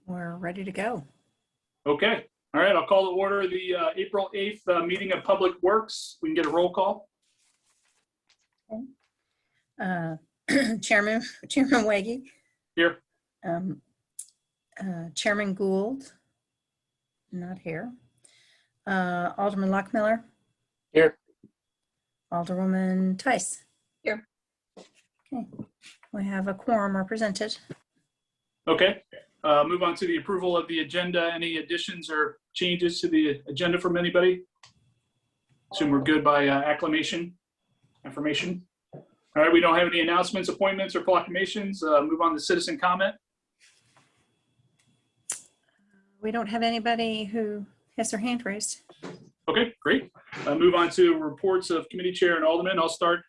We're ready to go. Okay. All right. I'll call to order the April 8th meeting of Public Works. We can get a roll call. Chairman Waggy. Here. Chairman Gould, not here. Alderman Lockmiller. Here. Alderwoman Tice. Here. Okay, we have a quorum represented. Okay. Move on to the approval of the agenda. Any additions or changes to the agenda from anybody? Assume we're good by affirmation. All right. We don't have any announcements, appointments, or proclamations. Move on to citizen comment. We don't have anybody who has their hand raised. Okay, great. Move on to reports of committee chair and alderman. I'll start.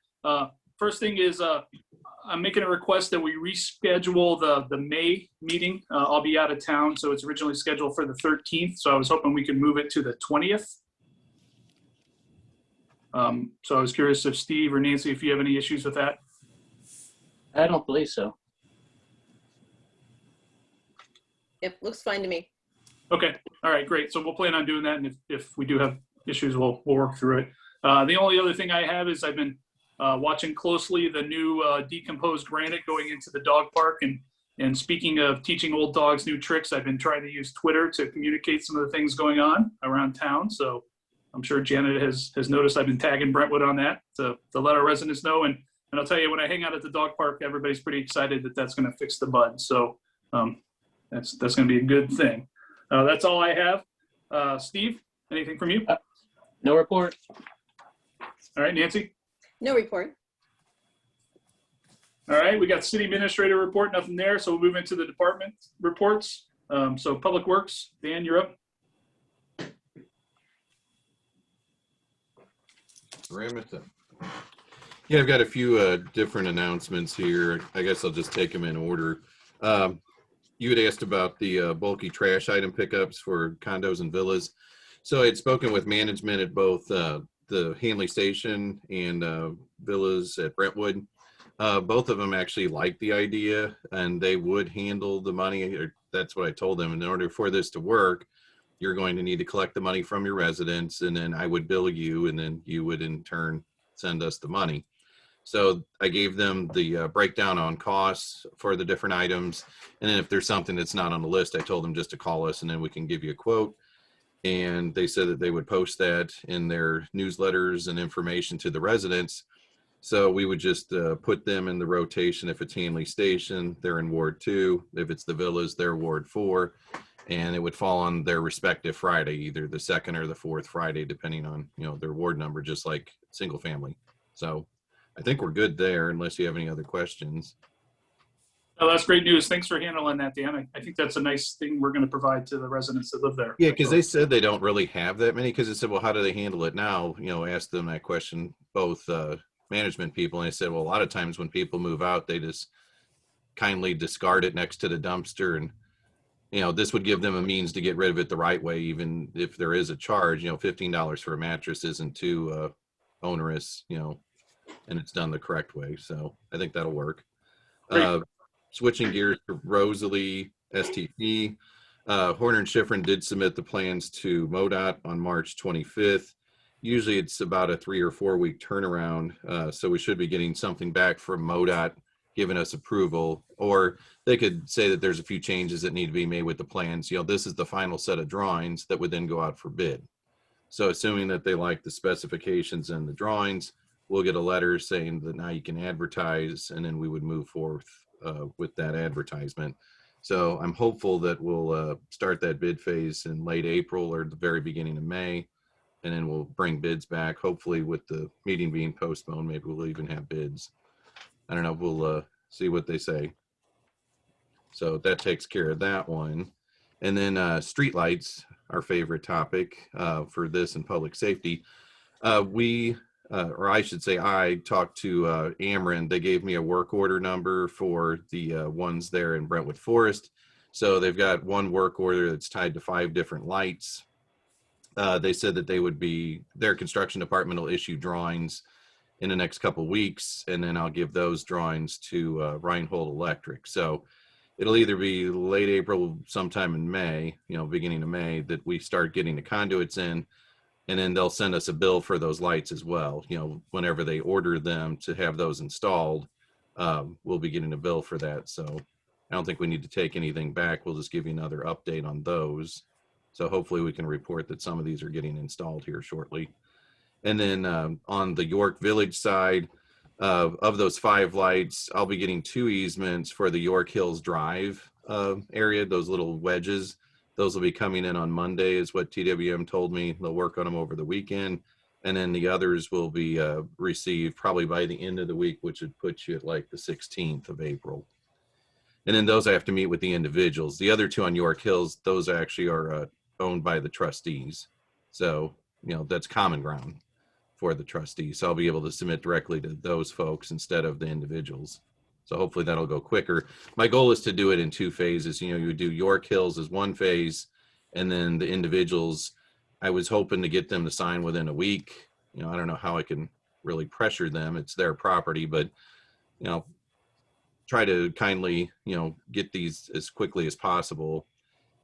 First thing is I'm making a request that we reschedule the May meeting. I'll be out of town, so it's originally scheduled for the 13th. So I was hoping we could move it to the 20th. So I was curious if Steve or Nancy, if you have any issues with that. I don't believe so. Yep, looks fine to me. Okay. All right, great. So we'll plan on doing that. And if we do have issues, we'll work through it. The only other thing I have is I've been watching closely the new decomposed granite going into the dog park. And speaking of teaching old dogs new tricks, I've been trying to use Twitter to communicate some of the things going on around town. So I'm sure Janet has noticed I've been tagging Brentwood on that to let our residents know. And I'll tell you, when I hang out at the dog park, everybody's pretty excited that that's going to fix the bud. So that's going to be a good thing. That's all I have. Steve, anything from you? No report. All right, Nancy? No report. All right, we got city administrator report, nothing there. So we'll move into the department reports. So Public Works, Dan, you're up. Remington. Yeah, I've got a few different announcements here. I guess I'll just take them in order. You had asked about the bulky trash item pickups for condos and villas. So I had spoken with management at both the Hanley Station and villas at Brentwood. Both of them actually liked the idea and they would handle the money. That's what I told them. In order for this to work, you're going to need to collect the money from your residents, and then I would bill you, and then you would in turn send us the money. So I gave them the breakdown on costs for the different items. And then if there's something that's not on the list, I told them just to call us and then we can give you a quote. And they said that they would post that in their newsletters and information to the residents. So we would just put them in the rotation. If it's Hanley Station, they're in Ward 2. If it's the villas, they're Ward 4. And it would fall on their respective Friday, either the second or the fourth Friday, depending on, their ward number, just like single family. So I think we're good there, unless you have any other questions. Oh, that's great news. Thanks for handling that, Dan. I think that's a nice thing we're going to provide to the residents that live there. Yeah, because they said they don't really have that many, because I said, well, how do they handle it now? Asked them that question, both management people. And I said, well, a lot of times when people move out, they just kindly discard it next to the dumpster. And, this would give them a means to get rid of it the right way, even if there is a charge. $15 for a mattress isn't too onerous, and it's done the correct way. So I think that'll work. Switching gears to Rosalie STP, Horner and Schifrin did submit the plans to MoDOT on March 25th. Usually it's about a 3 or 4 week turnaround. So we should be getting something back from MoDOT giving us approval, or they could say that there's a few changes that need to be made with the plans. This is the final set of drawings that would then go out for bid. So assuming that they like the specifications and the drawings, we'll get a letter saying that now you can advertise, and then we would move forth with that advertisement. So I'm hopeful that we'll start that bid phase in late April or the very beginning of May, and then we'll bring bids back. Hopefully with the meeting being postponed, maybe we'll even have bids. I don't know, we'll see what they say. So that takes care of that one. And then streetlights, our favorite topic for this and public safety. Or I should say, I talked to Ameren. They gave me a work order number for the ones there in Brentwood Forest. So they've got one work order that's tied to 5 different lights. They said that their construction department will issue drawings in the next couple of weeks, and then I'll give those drawings to Reinhold Electric. So it'll either be late April, sometime in May, beginning of May, that we start getting the conduits in, and then they'll send us a bill for those lights as well. Whenever they order them to have those installed, we'll be getting a bill for that. So I don't think we need to take anything back. We'll just give you another update on those. So hopefully we can report that some of these are getting installed here shortly. And then on the York Village side, of those 5 lights, I'll be getting 2 easements for the York Hills Drive area, those little wedges. Those will be coming in on Monday, is what TWM told me. They'll work on them over the weekend. And then the others will be received probably by the end of the week, which would put you at like the 16th of April. And then those I have to meet with the individuals. The other 2 on York Hills, those actually are owned by the trustees. So, that's common ground for the trustees. So I'll be able to submit directly to those folks instead of the individuals. So hopefully that'll go quicker. My goal is to do it in 2 phases. You would do York Hills as 1 phase, and then the individuals, I was hoping to get them to sign within a week. I don't know how I can really pressure them. It's their property, but, try to kindly, get these as quickly as possible.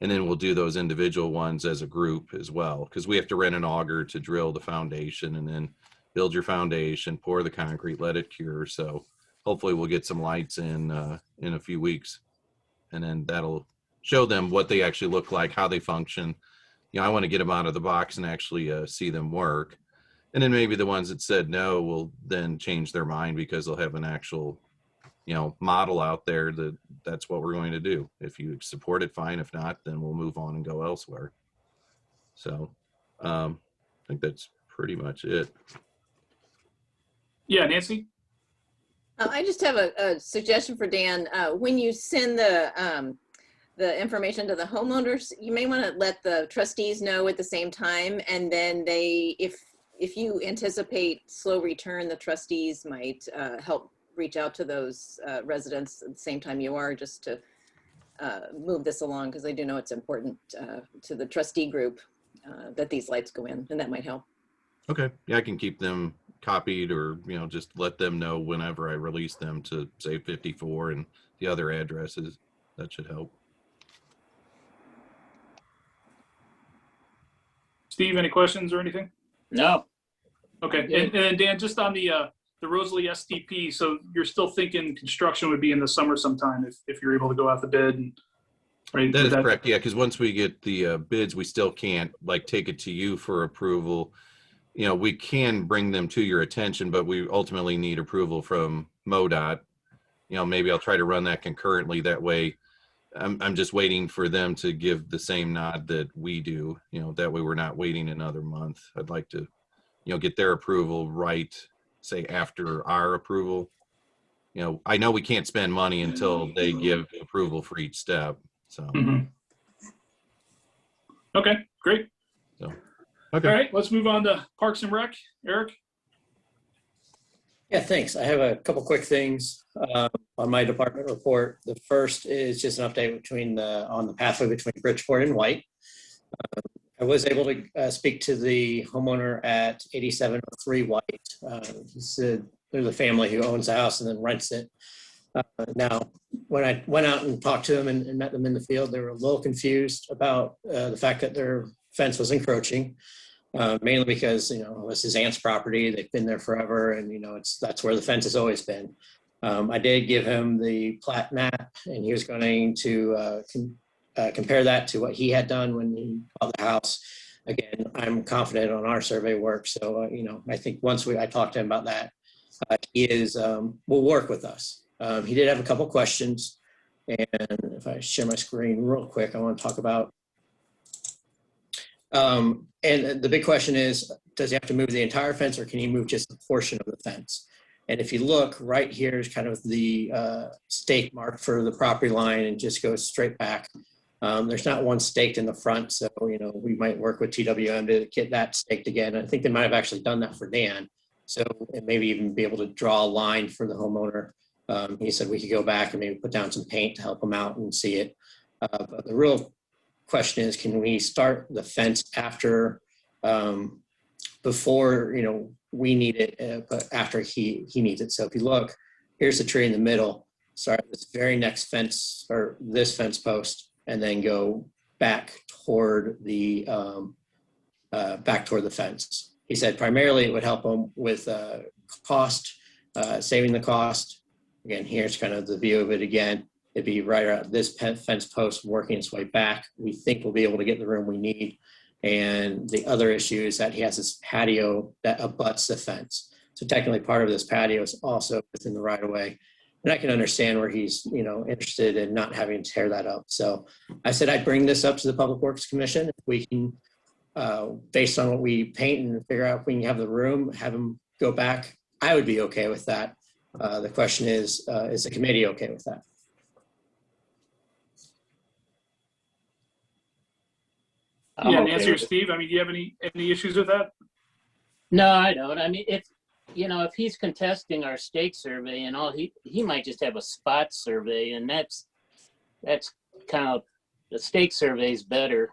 And then we'll do those individual ones as a group as well, because we have to rent an auger to drill the foundation and then build your foundation, pour the concrete, let it cure. So hopefully we'll get some lights in a few weeks, and then that'll show them what they actually look like, how they function. I want to get them out of the box and actually see them work. And then maybe the ones that said no will then change their mind, because they'll have an actual model out there that's what we're going to do. If you support it, fine. If not, then we'll move on and go elsewhere. So I think that's pretty much it. Yeah, Nancy? I just have a suggestion for Dan. When you send the information to the homeowners, you may want to let the trustees know at the same time, and then if you anticipate slow return, the trustees might help reach out to those residents at the same time you are, just to move this along, because I do know it's important to the trustee group that these lights go in, and that might help. Okay. Yeah, I can keep them copied, or, just let them know whenever I release them to say 54 and the other addresses. That should help. Steve, any questions or anything? No. Okay. And then Dan, just on the Rosalie STP, so you're still thinking construction would be in the summer sometime if you're able to go out the bid? And, right? That is correct. Yeah, because once we get the bids, we still can't take it to you for approval. We can bring them to your attention, but we ultimately need approval from MoDOT. Maybe I'll try to run that concurrently. That way, I'm just waiting for them to give the same nod that we do. That way we're not waiting another month. I'd like to, get their approval right, say after our approval. I know we can't spend money until they give approval for each step. So. Mm-hmm. Okay, great. So. Okay. All right, let's move on to Parks and Rec. Eric? Yeah, thanks. I have a couple quick things on my department report. The first is just an update on the pathway between Bridgeport and White. I was able to speak to the homeowner at 8703 White. He said there's a family who owns the house and then rents it. Now, when I went out and talked to them and met them in the field, they were a little confused about the fact that their fence was encroaching. Mainly because, it was his aunt's property. They've been there forever, and, that's where the fence has always been. I did give him the plat map, and he was going to compare that to what he had done when he bought the house. Again, I'm confident on our survey work. So, I think once I talked to him about that, he will work with us. He did have a couple questions. And if I share my screen real quick, I want to talk about and the big question is, does he have to move the entire fence, or can he move just a portion of the fence? And if you look right here is kind of the stake mark for the property line, and just goes straight back. There's not one staked in the front. So, we might work with TWM to get that staked again. I think they might have actually done that for Dan. So, and maybe even be able to draw a line for the homeowner. He said we could go back and maybe put down some paint to help him out and see it. But the real question is, can we start the fence after, before, we need it, but after he needs it? So if you look, here's the tree in the middle. start at this very next fence or this fence post and then go back toward the fence. He said primarily it would help him with cost, saving the cost. Again, here's kind of the view of it again. It'd be right around this fence post working its way back. We think we'll be able to get the room we need. And the other issue is that he has this patio that abuts the fence. So technically part of this patio is also within the right of way. And I can understand where he's, interested in not having to tear that up. So I said I'd bring this up to the Public Works Commission. If we can, based on what we paint and figure out if we can have the room, have him go back, I would be okay with that. The question is the committee okay with that? Yeah, okay Nancy or with it. Steve, I mean, do you have any issues with that? No, I don't. I mean, if he's contesting our stake survey and all, he might just have a spot survey, and that's kind of, the stake survey is better.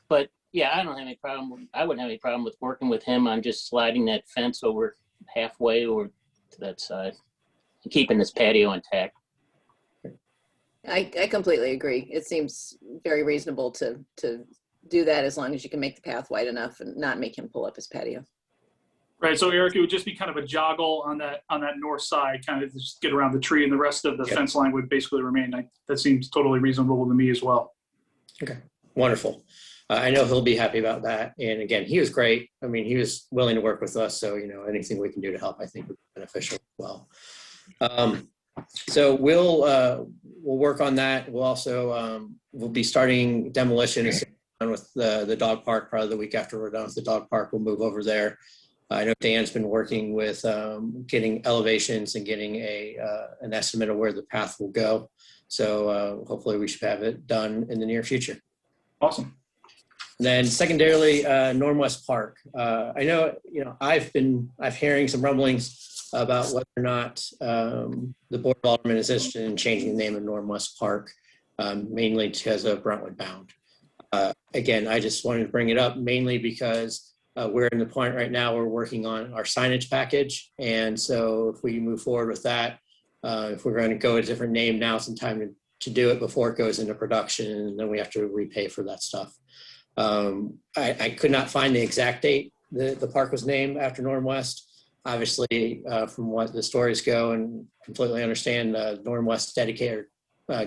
But yeah, I don't have any problem. I wouldn't have any problem with working with him on just sliding that fence over halfway or to that side, and keeping this patio intact. I completely agree. It seems very reasonable to do that as long as you can make the path wide enough and not make him pull up his patio. Right, so Eric, it would just be kind of a joggle on that north side, kind of just get around the tree, and the rest of the fence line would basically remain. That seems totally reasonable to me as well. Okay, wonderful. I know he'll be happy about that. And again, he was great. I mean, he was willing to work with us. So, anything we can do to help, I think would be beneficial as well. So we'll work on that. We'll also, we'll be starting demolition with the dog park. Probably the week after we're done with the dog park, we'll move over there. I know Dan's been working with getting elevations and getting an estimate of where the path will go. So hopefully we should have it done in the near future. Awesome. Then secondarily, Normwest Park. I know, I've hearing some rumblings about whether or not the Board of Aldermen is interested in changing the name of Normwest Park, mainly because of Brentwood Bound. Again, I just wanted to bring it up mainly because we're in the point right now, we're working on our signage package. And so if we move forward with that, if we're going to go a different name, now it's time to do it before it goes into production, and then we have to repay for that stuff. I could not find the exact date the park was named after Normwest. Obviously, from what the stories go, and completely understand, Normwest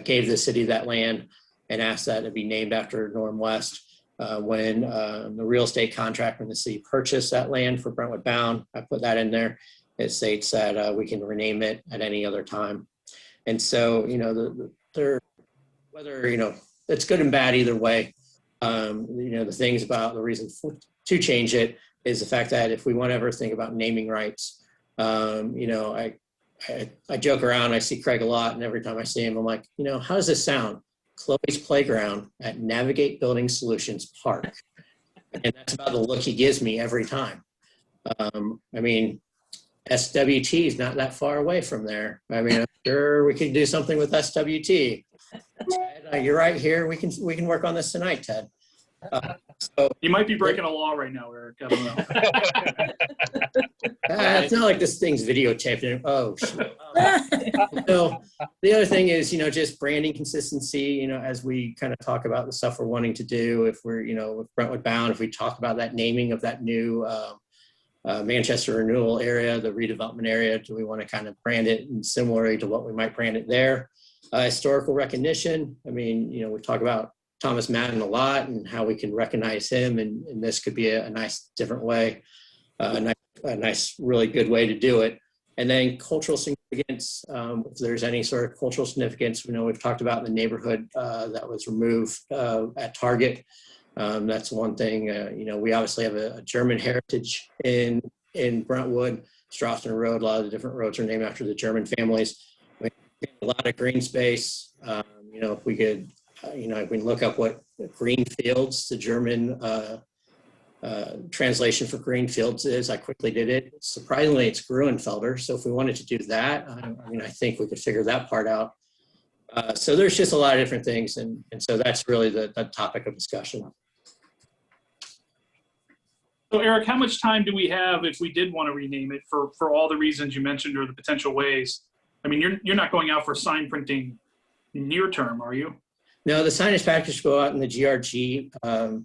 gave the city that land and asked that it be named after Normwest. When the real estate contract, when the city purchased that land for Brentwood Bound, I put that in there. It states that we can rename it at any other time. And so, whether, it's good and bad either way. The things about the reason to change it is the fact that if we want to ever think about naming rights, I joke around, I see Craig a lot, and every time I see him, I'm like, how does this sound? Chloe's Playground at Navigate Building Solutions Park. And that's about the look he gives me every time. SWT is not that far away from there. I'm sure we could do something with SWT. Ted, you're right here. We can work on this tonight, Ted. You might be breaking a law right now, Eric. I don't know. It's not like this thing's videotaped. Oh, shit. So the other thing is, just branding consistency, as we kind of talk about the stuff we're wanting to do, if we're, with Brentwood Bound, if we talk about that naming of that new Manchester renewal area, the redevelopment area, do we want to kind of brand it similarly to what we might brand it there? Historical recognition. We talk about Thomas Madden a lot and how we can recognize him, and this could be a nice different way, a nice, really good way to do it. And then cultural significance, if there's any sort of cultural significance, we've talked about the neighborhood that was removed at Target. That's one thing. We obviously have a German heritage in Brentwood, Straussner Road. A lot of the different roads are named after the German families. We have a lot of green space. If we could, if we look up what green fields, the German translation for green fields is, I quickly did it. Surprisingly, it's Gruenfelder. So if we wanted to do that, I think we could figure that part out. So there's just a lot of different things. And so that's really the topic of discussion. So Eric, how much time do we have if we did want to rename it for all the reasons you mentioned or the potential ways? I mean, you're not going out for sign printing near term, are you? No, the signage package go out in the GRG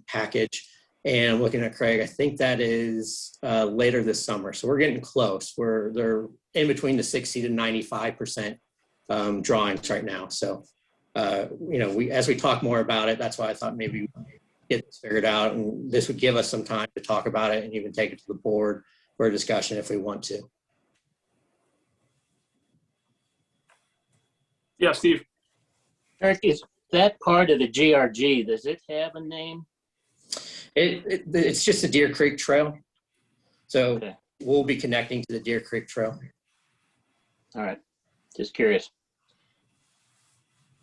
package. And I'm looking at Craig, I think that is later this summer. So we're getting close. They're in between the 60 to 95% drawings right now. So, as we talk more about it, that's why I thought maybe we get this figured out. And this would give us some time to talk about it and even take it to the board for a discussion if we want to. Yeah, Steve. Eric, is that part of the GRG, does it have a name? It's just the Deer Creek Trail. So Okay. we'll be connecting to the Deer Creek Trail. All right, just curious.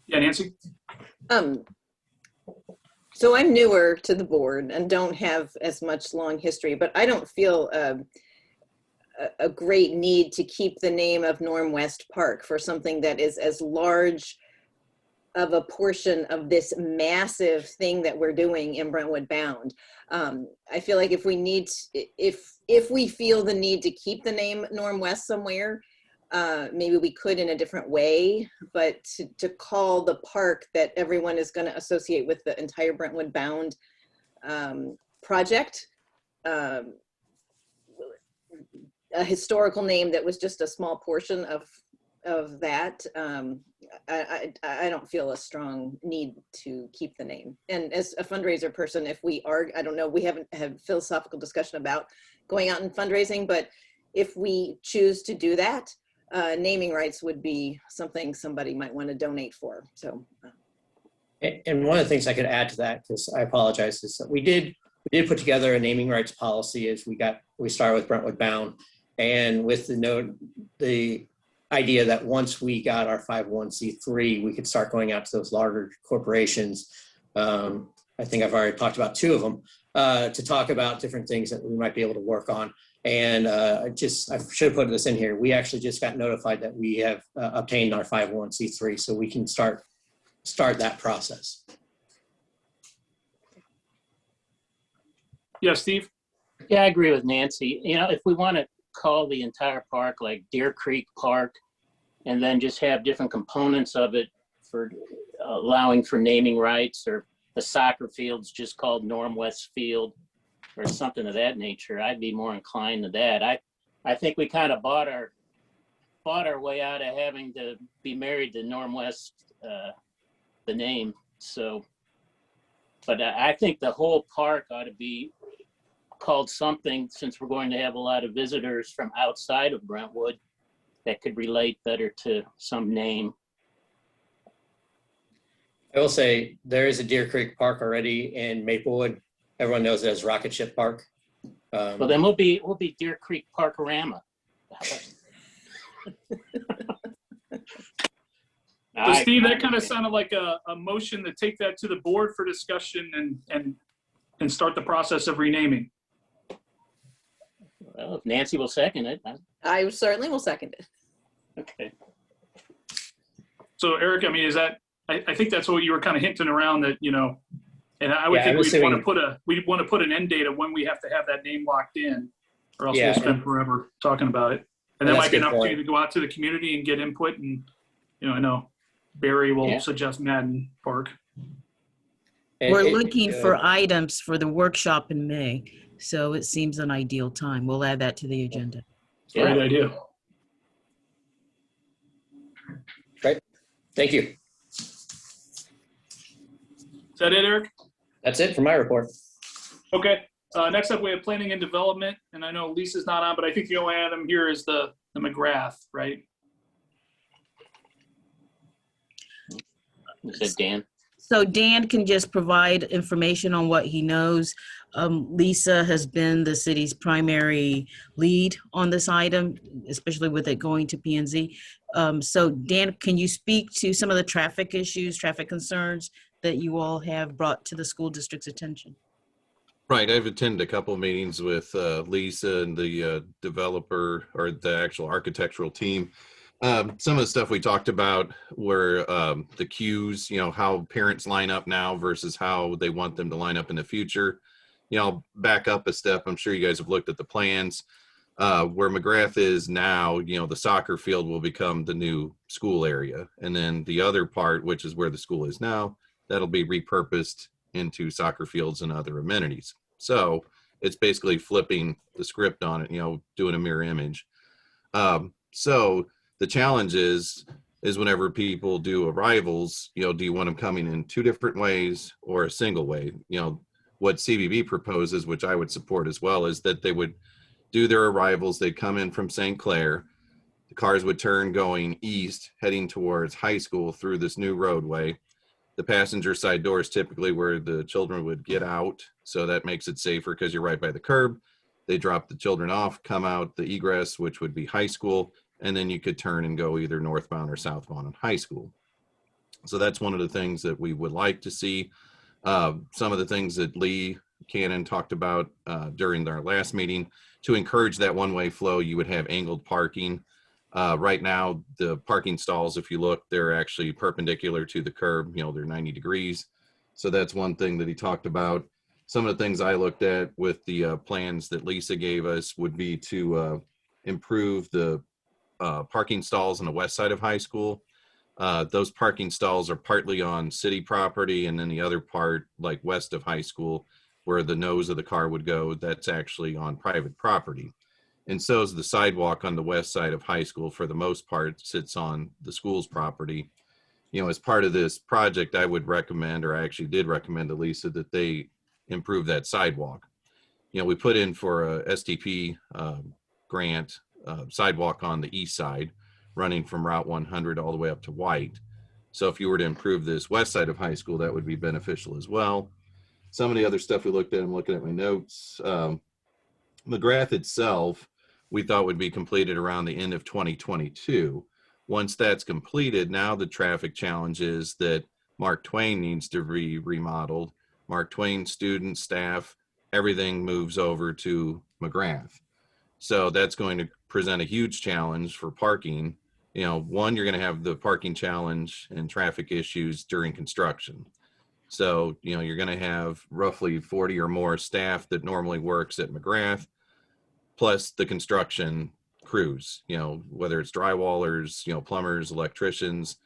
Yeah, Nancy. So I'm newer to the board and don't have as much long history, but I don't feel a great need to keep the name of Norm West Park for something that is as large of a portion of this massive thing that we're doing in Brentwood Bound. I feel like if we feel the need to keep the name Norm West somewhere, maybe we could in a different way, but to call the park that everyone is going to associate with the entire Brentwood Bound project, a historical name that was just a small portion of that, I don't feel a strong need to keep the name. And as a fundraiser person, if we are, I don't know, we haven't had philosophical discussion about going out and fundraising, but if we choose to do that, naming rights would be something somebody might want to donate for. So, and one of the things I could add to that, because I apologize, is that we did put together a naming rights policy as we started with Brentwood Bound, and with the idea that once we got our 501c3, we could start going out to those larger corporations. I think I've already talked about 2 of them to talk about different things that we might be able to work on. And I should have put this in here. We actually just got notified that we have obtained our 501c3, so we can start that process. Yeah, Steve. Yeah, I agree with Nancy. If we want to call the entire park like Deer Creek Park, and then just have different components of it for allowing for naming rights, or the soccer field's just called Norm West Field or something of that nature, I'd be more inclined to that. I think we kind of bought our way out of having to be married to Norm West, the name. So, but I think the whole park ought to be called something, since we're going to have a lot of visitors from outside of Brentwood, that could relate better to some name. I will say there is a Deer Creek Park already in Maplewood. Everyone knows it as Rocket Ship Park. Well, then we'll be Deer Creek Parkorama. So Steve, that kind of sounded like a motion to take that to the board for discussion and start the process of renaming. Well, if Nancy will second it. I certainly will second it. Okay. So Eric, I mean, I think that's what you were kind of hinting around, that, and I would think we'd want to put an end date of when we have to have that name locked in, or else we'll spend forever talking about it. And that might be an opportunity to go out to the community and get input. And, I know Barry will suggest Madden Park. We're looking for items for the workshop in May, so it seems an ideal time. We'll add that to the agenda. Great idea. Great. Thank you. Is that it, Eric? That's it for my report. Okay. Next up, we have planning and development. And I know Lisa's not on, but I think the only item here is the McGrath, right? Is it Dan? So Dan can just provide information on what he knows. Lisa has been the city's primary lead on this item, especially with it going to P&Z. So Dan, can you speak to some of the traffic issues, traffic concerns that you all have brought to the school district's attention? Right. I've attended a couple of meetings with Lisa and the developer, or the actual architectural team. Some of the stuff we talked about were the queues, how parents line up now versus how they want them to line up in the future. I'll back up a step. I'm sure you guys have looked at the plans. Where McGrath is now, the soccer field will become the new school area. And then the other part, which is where the school is now, that'll be repurposed into soccer fields and other amenities. So it's basically flipping the script on it, doing a mirror image. So the challenge is whenever people do arrivals, do you want them coming in two different ways or a single way? What CBB proposes, which I would support as well, is that they would do their arrivals. They'd come in from St. Clair. The cars would turn going east, heading towards high school through this new roadway. The passenger side door is typically where the children would get out. So that makes it safer because you're right by the curb. They drop the children off, come out the egress, which would be high school. And then you could turn and go either northbound or southbound on high school. So that's one of the things that we would like to see. Some of the things that Lee Cannon talked about during our last meeting, to encourage that one-way flow, you would have angled parking. Right now, the parking stalls, if you look, they're actually perpendicular to the curb. They're 90 degrees. So that's one thing that he talked about. Some of the things I looked at with the plans that Lisa gave us would be to improve the parking stalls on the west side of high school. Those parking stalls are partly on city property, and then the other part, like west of high school, where the nose of the car would go, that's actually on private property. And so is the sidewalk on the west side of high school, for the most part, sits on the school's property. As part of this project, I would recommend, or I actually did recommend to Lisa, that they improve that sidewalk. We put in for a STP grant sidewalk on the east side, running from Route 100 all the way up to White. So if you were to improve this west side of high school, that would be beneficial as well. Some of the other stuff we looked at, I'm looking at my notes. McGrath itself, we thought would be completed around the end of 2022. Once that's completed, now the traffic challenge is that Mark Twain needs to be remodeled. Mark Twain students, staff, everything moves over to McGrath. So that's going to present a huge challenge for parking. One, you're going to have the parking challenge and traffic issues during construction. So, you're going to have roughly 40 or more staff that normally works at McGrath, plus the construction crews, whether it's drywallers, plumbers, electricians.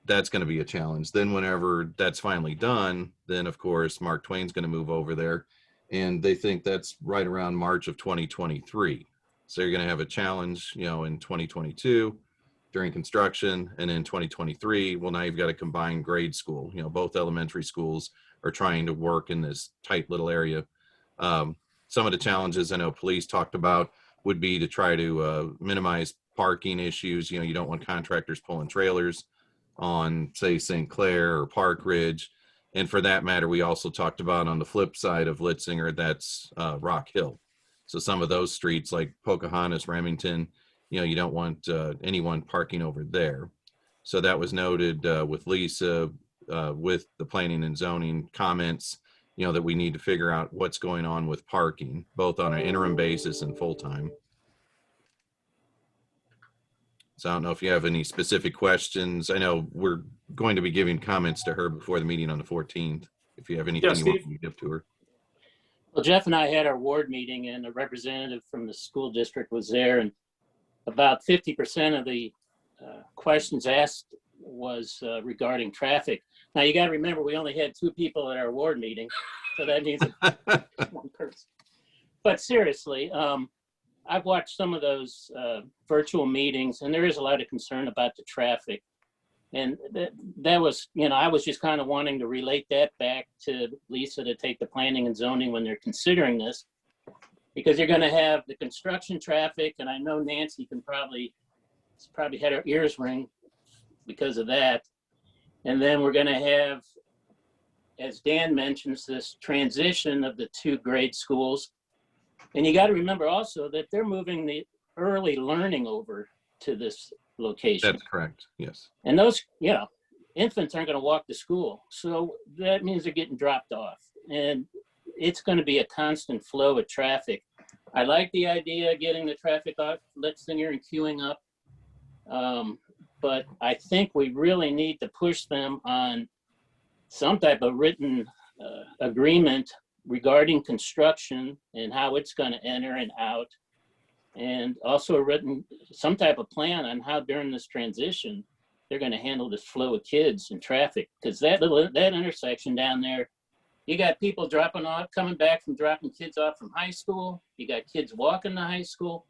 That's going to be a challenge. Then whenever that's finally done, then of course, Mark Twain's going to move over there. And they think that's right around March of 2023. So you're going to have a challenge, in 2022 during construction, and in 2023, well, now you've got a combined grade school. Both elementary schools are trying to work in this tight little area. Some of the challenges I know police talked about would be to try to minimize parking issues. You don't want contractors pulling trailers on, say, St. Clair or Park Ridge. And for that matter, we also talked about on the flip side of Litzinger, that's Rock Hill. So some of those streets like Pocahontas, Remington, you don't want anyone parking over there. So that was noted with Lisa, with the planning and zoning comments, that we need to figure out what's going on with parking, both on an interim basis and full-time. So I don't know if you have any specific questions. I know we're going to be giving comments to her before the meeting on the 14th. If you have anything you want me to give to her. Well, Jeff and I had our ward meeting, and a representative from the school district was there, and about 50% of the questions asked was regarding traffic. Now, you got to remember, we only had 2 people at our ward meeting, so that means one person. But seriously, I've watched some of those virtual meetings, and there is a lot of concern about the traffic. And that was, I was just kind of wanting to relate that back to Lisa, to take the planning and zoning when they're considering this, because you're going to have the construction traffic, and I know Nancy can probably had her ears ring because of that. And then we're going to have, as Dan mentions, this transition of the 2 grade schools. And you got to remember also that they're moving the early learning over to this location. That's correct, yes. And those, infants aren't going to walk to school. So that means they're getting dropped off. And it's going to be a constant flow of traffic. I like the idea of getting the traffic off Litzinger and queuing up. But I think we really need to push them on some type of written agreement regarding construction and how it's going to enter and out. and also written some type of plan on how during this transition, they're gonna handle this flow of kids and traffic. Cause that intersection down there, you got people coming back from dropping kids off from high school. You got kids walking to high school.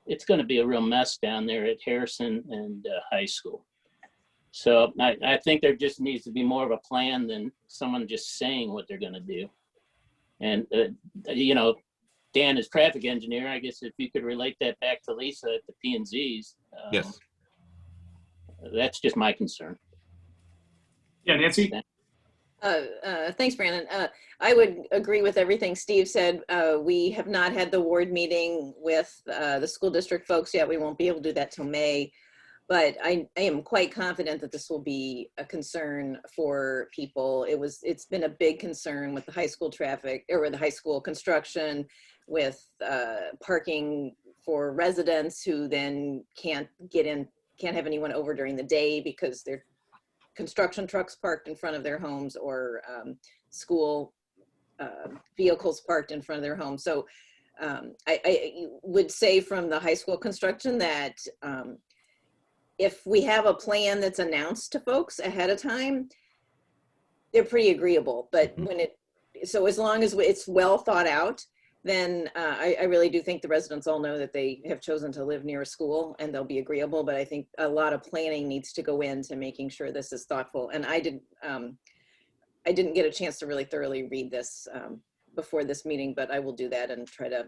It's gonna be a real mess down there at Harrison and high school. So I think there just needs to be more of a plan than someone just saying what they're gonna do. And, you know, Dan is traffic engineer. I guess if you could relate that back to Lisa at the P&Zs. Yes. That's just my concern. Yeah, Nancy? Thanks, Brandon. I would agree with everything Steve said. We have not had the ward meeting with the school district folks yet. We won't be able to do that till May. But I am quite confident that this will be a concern for people. It's been a big concern with the high school traffic, or with the high school construction, with parking for residents who then can't have anyone over during the day because they're construction trucks parked in front of their homes, or school vehicles parked in front of their homes. So I would say from the high school construction that if we have a plan that's announced to folks ahead of time, they're pretty agreeable. But so as long as it's well thought out, then I really do think the residents all know that they have chosen to live near a school and they'll be agreeable. But I think a lot of planning needs to go into making sure this is thoughtful. And I didn't get a chance to really thoroughly read this before this meeting, but I will do that and try to,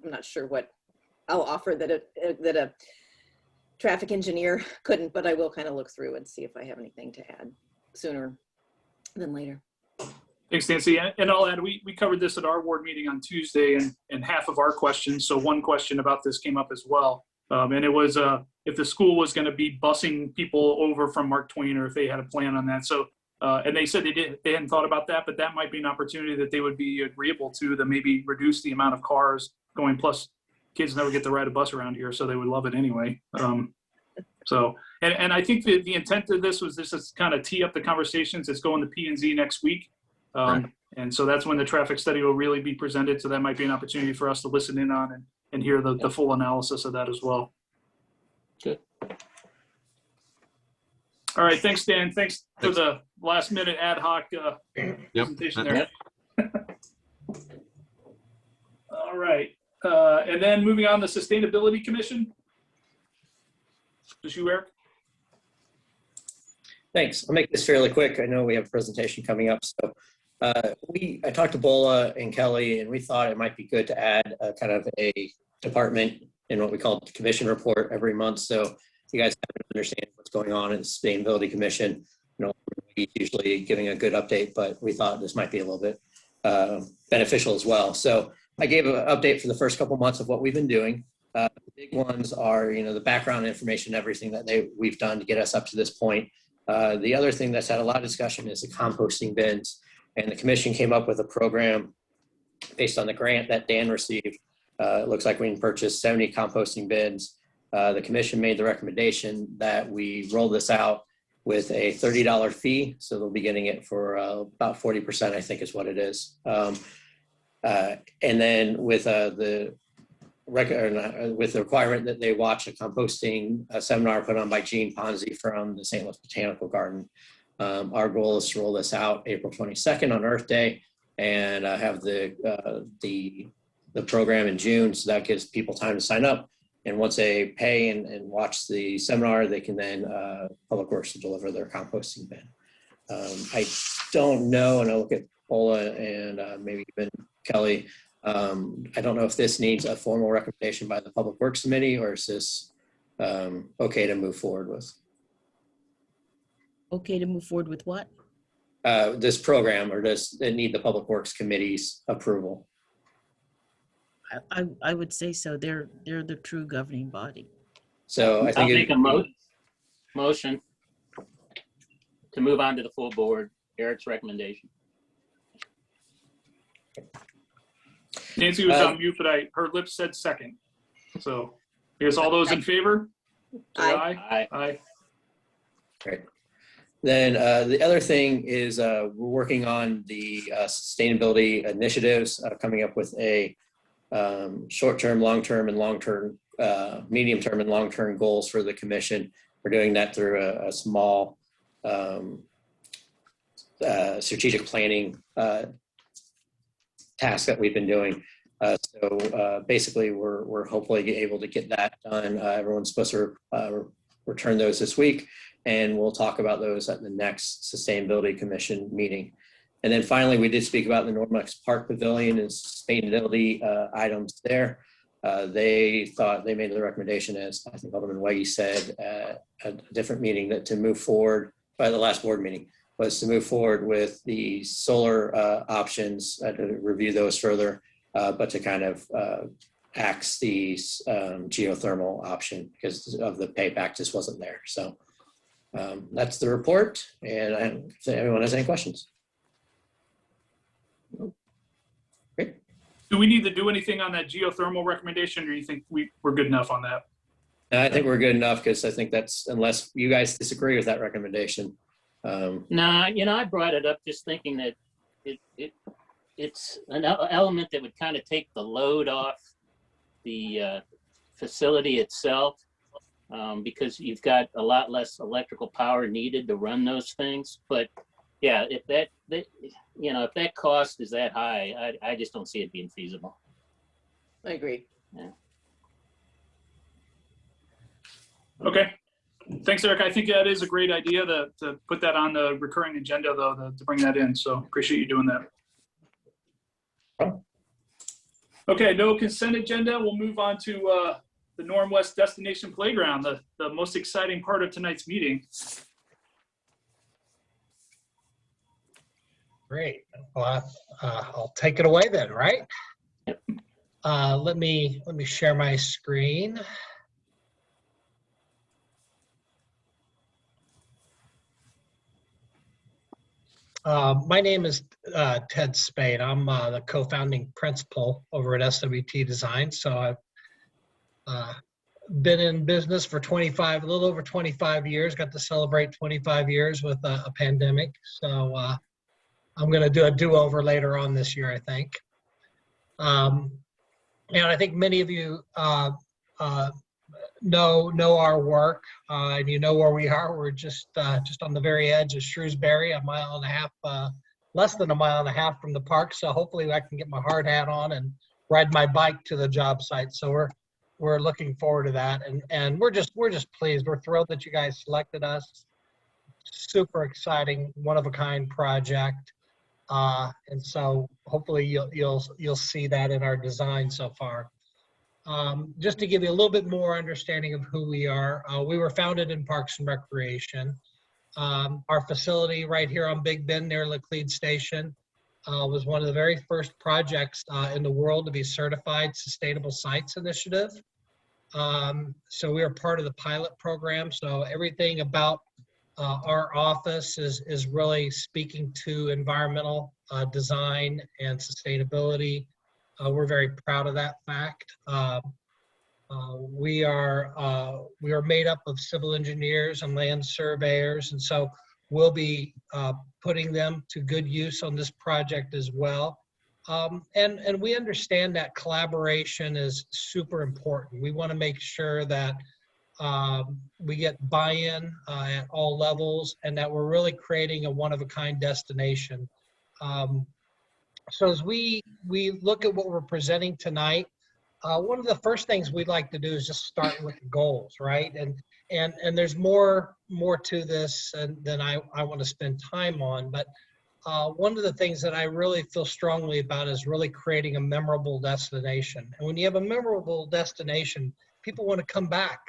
I'm not sure what I'll offer that a traffic engineer couldn't, but I will kind of look through and see if I have anything to add sooner than later. Thanks, Nancy. And I'll add, we covered this at our ward meeting on Tuesday, and half of our questions, so one question about this came up as well. And it was if the school was going to be busing people over from Mark Twain, or if they had a plan on that. So, and they said they hadn't thought about that, but that might be an opportunity that they would be agreeable to maybe reduce the amount of cars going. Plus, kids never get to ride a bus around here, so they would love it anyway. So, and I think the intent of this was to kind of tee up the conversations. It's going to P&Z next week. Right. And so that's when the traffic study will really be presented. So that might be an opportunity for us to listen in on and hear the full analysis of that as well. Good. All right. Thanks, Dan. Thanks for the last minute ad hoc presentation there. All right. And then moving on to Sustainability Commission. Just you, Eric? Thanks. I'll make this fairly quick. I know we have a presentation coming up. So I talked to Bola and Kelly, and we thought it might be good to add kind of a department in what we call the commission report every month. So you guys have to understand what's going on in the Sustainability Commission. You know, we're usually giving a good update, but we thought this might be a little bit beneficial as well. So I gave an update for the first couple months of what we've been doing. The big ones are, you know, the background information, everything that we've done to get us up to this point. The other thing that's had a lot of discussion is the composting bins, and the commission came up with a program based on the grant that Dan received. It looks like we can purchase 70 composting bins. The commission made the recommendation that we roll this out with a $30 fee, so they'll be getting it for about 40%, I think is what it is. And then with the requirement that they watch a composting seminar put on by Gene Ponzi from the St. Louis Botanical Garden. Our goal is to roll this out April 22nd on Earth Day, and have the program in June, so that gives people time to sign up. And once they pay and watch the seminar, they can then Public Works will deliver their composting bin. I don't know, and I'll look at Paula and maybe even Kelly. I don't know if this needs a formal recommendation by the Public Works Committee, or is this okay to move forward with? Okay to move forward with what? This program, or does it need the Public Works Committee's approval? I would say so. They're the true governing body. So I think I'll make a motion to move on to the full board. Eric's recommendation. Nancy was on mute, but her lips said second. So I guess all those in favor? Say aye. Aye. Great. Then the other thing is we're working on the sustainability initiatives, coming up with a short-term, long-term, and long-term, medium-term and long-term goals for the commission. We're doing that through a small strategic planning task that we've been doing. So basically, we're hopefully able to get that done. Everyone's supposed to return those this week, and we'll talk about those at the next Sustainability Commission meeting. And then finally, we did speak about the Normax Park Pavilion and sustainability items there. They made the recommendation, as I think Alderman Weggie said, at a different meeting, that to move forward, by the last board meeting, was to move forward with the solar options, to review those further, but to kind of axe the geothermal option because of the payback just wasn't there. So that's the report, and if anyone has any questions. Great. Do we need to do anything on that geothermal recommendation, or you think we're good enough on that? I think we're good enough, because I think that's, unless you guys disagree with that recommendation. Nah, I brought it up just thinking that it's an element that would kind of take the load off the facility itself, because you've got a lot less electrical power needed to run those things. But yeah, if that cost is that high, I just don't see it being feasible. I agree. Yeah. Okay. Thanks, Eric. I think that is a great idea to put that on the recurring agenda, though, to bring that in. So appreciate you doing that. Okay, no consent agenda. We'll move on to the Norm West Destination Playground, the most exciting part of tonight's meeting. Great. Well, I'll take it away then, right? Yep. Let me share my screen. My name is Ted Spade. I'm the co-founding principal over at SWT Design. So I've been in business for a little over 25 years. Got to celebrate 25 years with a pandemic. So I'm going to do a do-over later on this year, I think. And I think many of you know our work, and you know where we are. We're just on the very edge of Shrewsbury, a mile and a half, less than a mile and a half from the park. So hopefully I can get my hard hat on and ride my bike to the job site. So we're looking forward to that, and we're just pleased. We're thrilled that you guys selected us. Super exciting, one of a kind project, and so hopefully you'll see that in our design so far. Just to give you a little bit more understanding of who we are, we were founded in Parks and Recreation. Our facility right here on Big Bend near Laclede Station was one of the very first projects in the world to be certified Sustainable Sites Initiative. So we are part of the pilot program. So everything about our office is really speaking to environmental design and sustainability. We're very proud of that fact. We are made up of civil engineers and land surveyors, and so we'll be putting them to good use on this project as well. And we understand that collaboration is super important. We want to make sure that we get buy-in at all levels, and that we're really creating a one-of-a-kind destination. So as we look at what we're presenting tonight, one of the first things we'd like to do is just start with the goals, right? And there's more to this than I want to spend time on. But one of the things that I really feel strongly about is really creating a memorable destination. And when you have a memorable destination, people want to come back,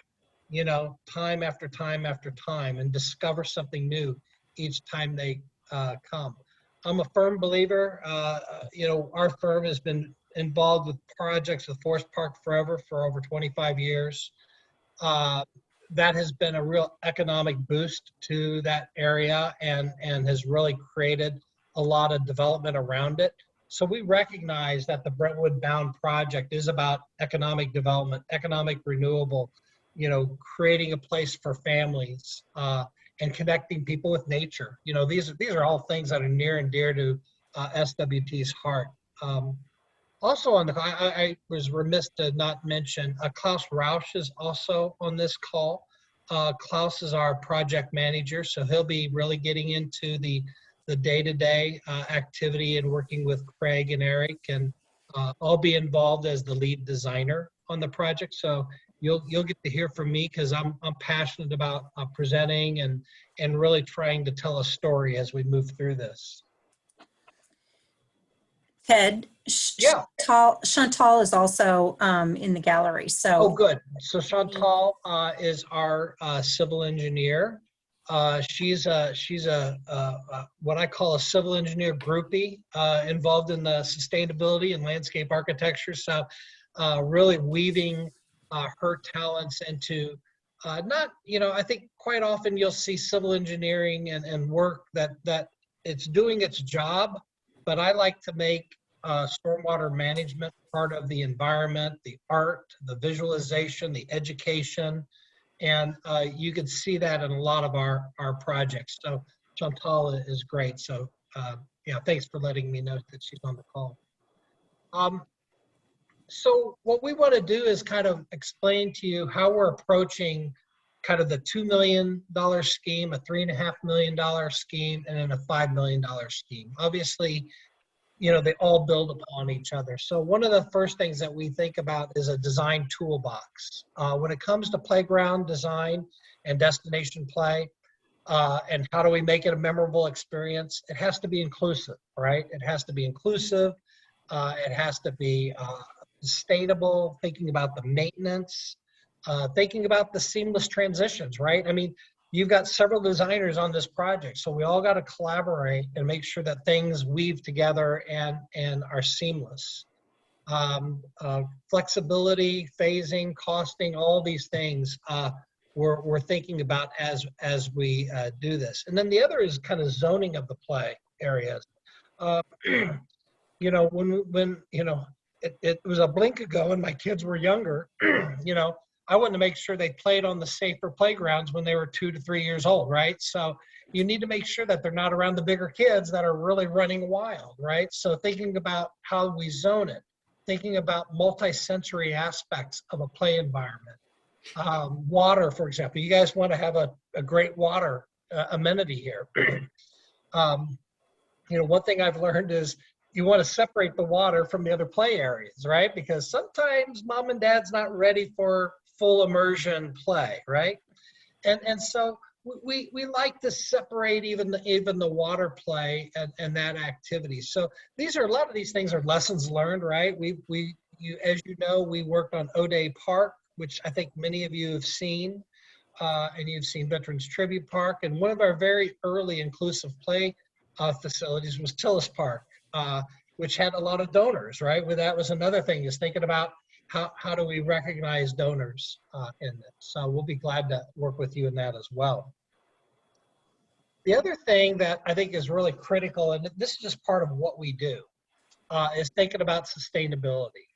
time after time after time, and discover something new each time they come. I'm a firm believer. Our firm has been involved with projects with Forest Park Forever for over 25 years. That has been a real economic boost to that area and has really created a lot of development around it. So we recognize that the Brentwood Bound project is about economic development, economic renewable, creating a place for families, and connecting people with nature. These are all things that are near and dear to SWT's heart. Also on the call, I was remiss to not mention, Klaus Rausch is also on this call. Klaus is our project manager, so he'll be really getting into the day-to-day activity and working with Craig and Eric, and I'll be involved as the lead designer on the project. So you'll get to hear from me because I'm passionate about presenting and really trying to tell a story as we move through this. Ted, Yeah. Chantal is also in the gallery. Oh, So good. So Chantal is our civil engineer. She's what I call a civil engineer groupie involved in the sustainability and landscape architecture. So really weaving her talents into not, I think quite often you'll see civil engineering and work that it's doing its job, but I like to make stormwater management part of the environment, the art, the visualization, the education, and you can see that in a lot of our projects. So Chantal is great. So yeah, thanks for letting me know that she's on the call. So what we want to do is kind of explain to you how we're approaching kind of the $2 million scheme, a $3.5 million scheme, and then a $5 million scheme. Obviously, they all build upon each other. So one of the first things that we think about is a design toolbox. When it comes to playground design and destination play, and how do we make it a memorable experience, it has to be inclusive, right? It has to be inclusive. It has to be sustainable, thinking about the maintenance, thinking about the seamless transitions, right? I mean, you've got several designers on this project, so we all got to collaborate and make sure that things weave together and are seamless. Flexibility, phasing, costing, all these things we're thinking about as we do this. And then the other is kind of zoning of the play areas. It was a blink ago when my kids were younger, I wanted to make sure they played on the safer playgrounds when they were 2 to 3 years old, right? So you need to make sure that they're not around the bigger kids that are really running wild, right? So thinking about how we zone it, thinking about multi-sensory aspects of a play environment. Water, for example, you guys want to have a great water amenity here. One thing I've learned is you want to separate the water from the other play areas, right? Because sometimes mom and dad's not ready for full immersion play, right? And so we like to separate even the water play and that activity. So a lot of these things are lessons learned, right? As you know, we worked on O'Day Park, which I think many of you have seen, and you've seen Veterans Tribute Park. And one of our very early inclusive play facilities was Tillis Park, which had a lot of donors, right? Well, that was another thing, is thinking about how do we recognize donors in this. So we'll be glad to work with you in that as well. The other thing that I think is really critical, and this is just part of what we do, is thinking about sustainability.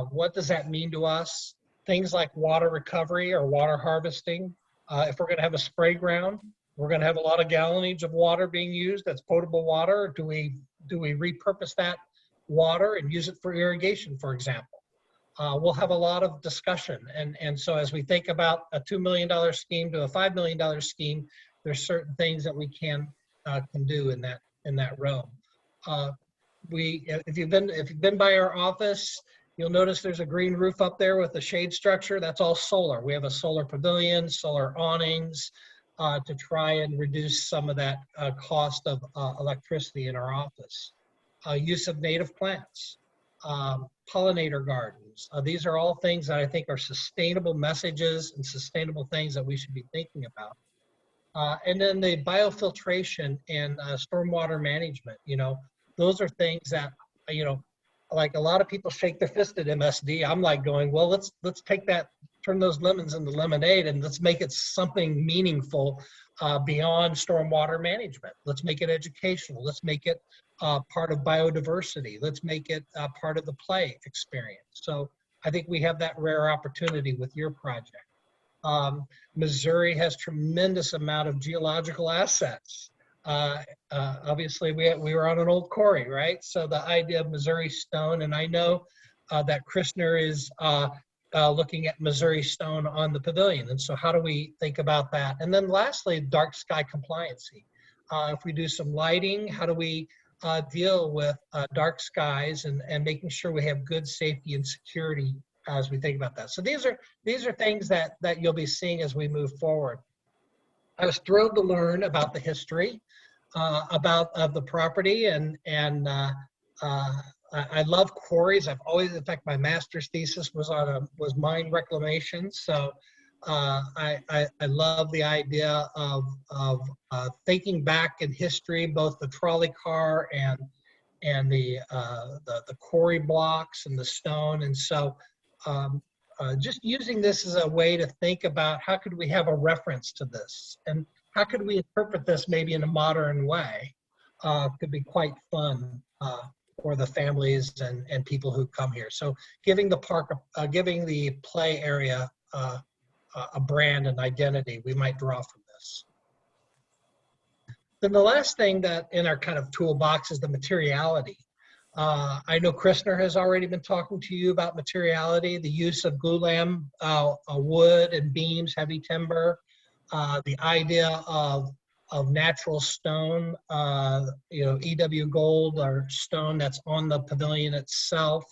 What does that mean to us? Things like water recovery or water harvesting. If we're gonna have a spray ground, we're gonna have a lot of gallonage of water being used. That's potable water. Do we repurpose that water and use it for irrigation, for example? We'll have a lot of discussion. And so as we think about a $2 million scheme to a $5 million scheme, there's certain things that we can do in that realm. If you've been by our office, you'll notice there's a green roof up there with a shade structure. That's all solar. We have a solar pavilion, solar awnings, to try and reduce some of that cost of electricity in our office. Use of native plants, pollinator gardens. These are all things that I think are sustainable messages and sustainable things that we should be thinking about. And then the biofiltration and stormwater management, those are things that, like a lot of people shake their fist at MSD. I'm like going, well, let's take that, turn those lemons into lemonade, and let's make it something meaningful beyond stormwater management. Let's make it educational. Let's make it part of biodiversity. Let's make it part of the play experience. So I think we have that rare opportunity with your project. Missouri has tremendous amount of geological assets. Obviously we were on an old quarry, right? So the idea of Missouri stone, and I know that Christner is looking at Missouri stone on the pavilion. And so how do we think about that? And then lastly, dark sky compliancy. If we do some lighting, how do we deal with dark skies and making sure we have good safety and security as we think about that. So these are things that you'll be seeing as we move forward. I was thrilled to learn about the history about the property, and I love quarries. I've always, in fact, my master's thesis was mine reclamation. So I love the idea of thinking back in history, both the trolley car and the quarry blocks and the stone. And so just using this as a way to think about how could we have a reference to this and how could we interpret this maybe in a modern way could be quite fun for the families and people who come here. So giving the park, giving the play area a brand and identity we might draw from this. Then the last thing that in our kind of toolbox is the materiality. I know Christner has already been talking to you about materiality, the use of glulam, wood and beams, heavy timber, the idea of natural stone, EW gold or stone that's on the pavilion itself.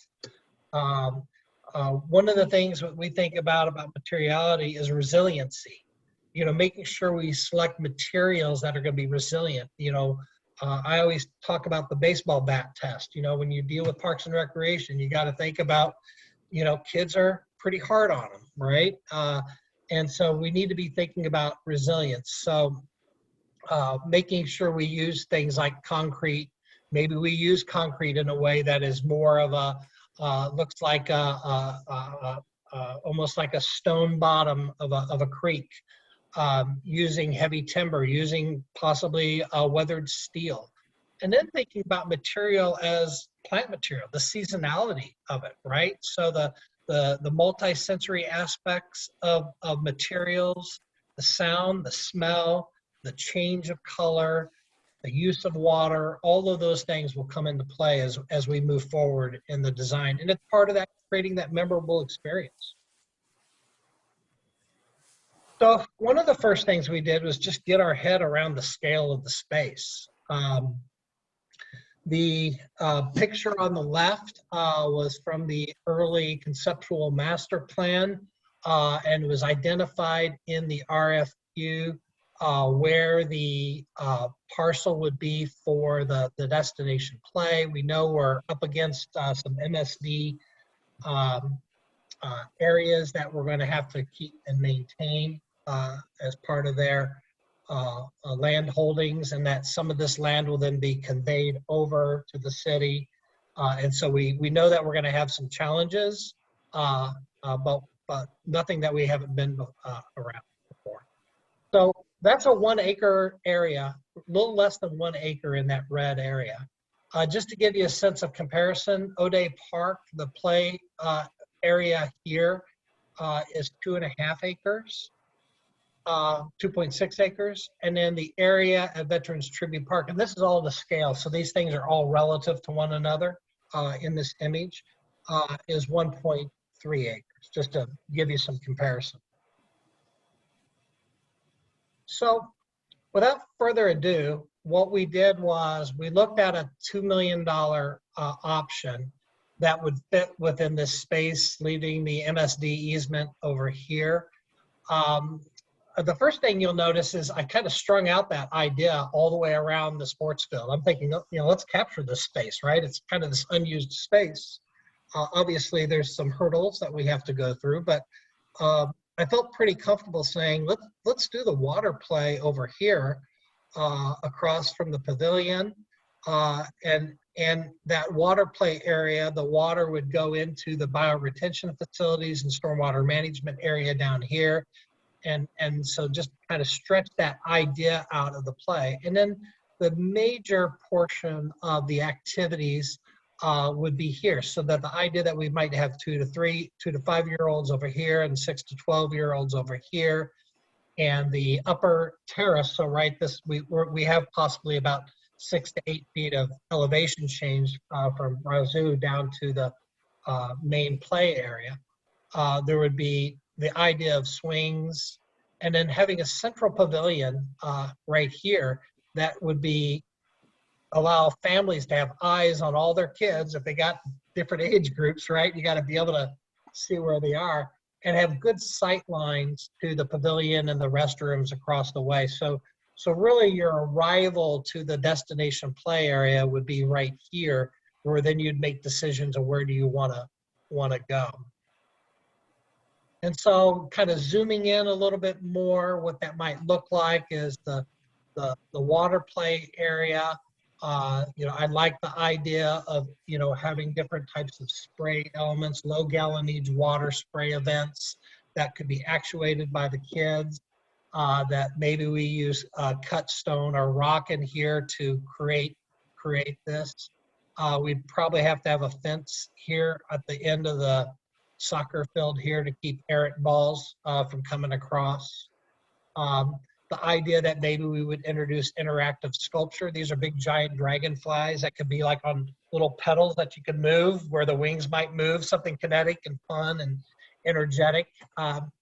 One of the things that we think about materiality is resiliency. Making sure we select materials that are going to be resilient. I always talk about the baseball bat test. When you deal with Parks and Recreation, you got to think about, kids are pretty hard on them, right? And so we need to be thinking about resilience. So making sure we use things like concrete. Maybe we use concrete in a way that is more of a, looks like almost like a stone bottom of a creek. Using heavy timber, using possibly weathered steel. And then thinking about material as plant material, the seasonality of it, right? So the multi-sensory aspects of materials, the sound, the smell, the change of color, the use of water, all of those things will come into play as we move forward in the design. And it's part of that, creating that memorable experience. So one of the first things we did was just get our head around the scale of the space. The picture on the left was from the early conceptual master plan and was identified in the RFQ where the parcel would be for the destination play. We know we're up against some MSD areas that we're going to have to keep and maintain as part of their land holdings, and that some of this land will then be conveyed over to the city. And so we know that we're going to have some challenges, but nothing that we haven't been around before. So that's a 1 acre area, a little less than 1 acre in that red area. Just to give you a sense of comparison, O'Day Park, the play area here is 2.5 acres. 2.6 acres, and then the area at Veterans Tribute Park, and this is all the scale, so these things are all relative to one another in this image, is 1.3 acres, just to give you some comparison. So without further ado, what we did was we looked at a $2 million option that would fit within this space, leaving the MSD easement over here. The first thing you'll notice is I kind of strung out that idea all the way around the sports field. I'm thinking, let's capture this space, right? It's kind of this unused space. Obviously, there's some hurdles that we have to go through, but I felt pretty comfortable saying, let's do the water play over here across from the pavilion. And that water play area, the water would go into the bioretention facilities and stormwater management area down here. And so just kind of stretch that idea out of the play. And then the major portion of the activities would be here, so that the idea that we might have 2 to 5 year olds over here and 6 to 12 year olds over here. and the upper terrace. So we have possibly about 6 to 8 feet of elevation change from Razoo down to the main play area. There would be the idea of swings, and then having a central pavilion right here that would allow families to have eyes on all their kids. If they got different age groups, right? You got to be able to see where they are and have good sight lines to the pavilion and the restrooms across the way. So really your arrival to the destination play area would be right here, where then you'd make decisions of where do you want to go. And so kind of zooming in a little bit more, what that might look like is the water play area. I like the idea of, having different types of spray elements, low gallonage water spray events that could be actuated by the kids, that maybe we use cut stone or rock in here to create this. We'd probably have to have a fence here at the end of the soccer field here to keep errant balls from coming across. The idea that maybe we would introduce interactive sculpture. These are big giant dragonflies that could be like on little pedals that you can move, where the wings might move, something kinetic and fun and energetic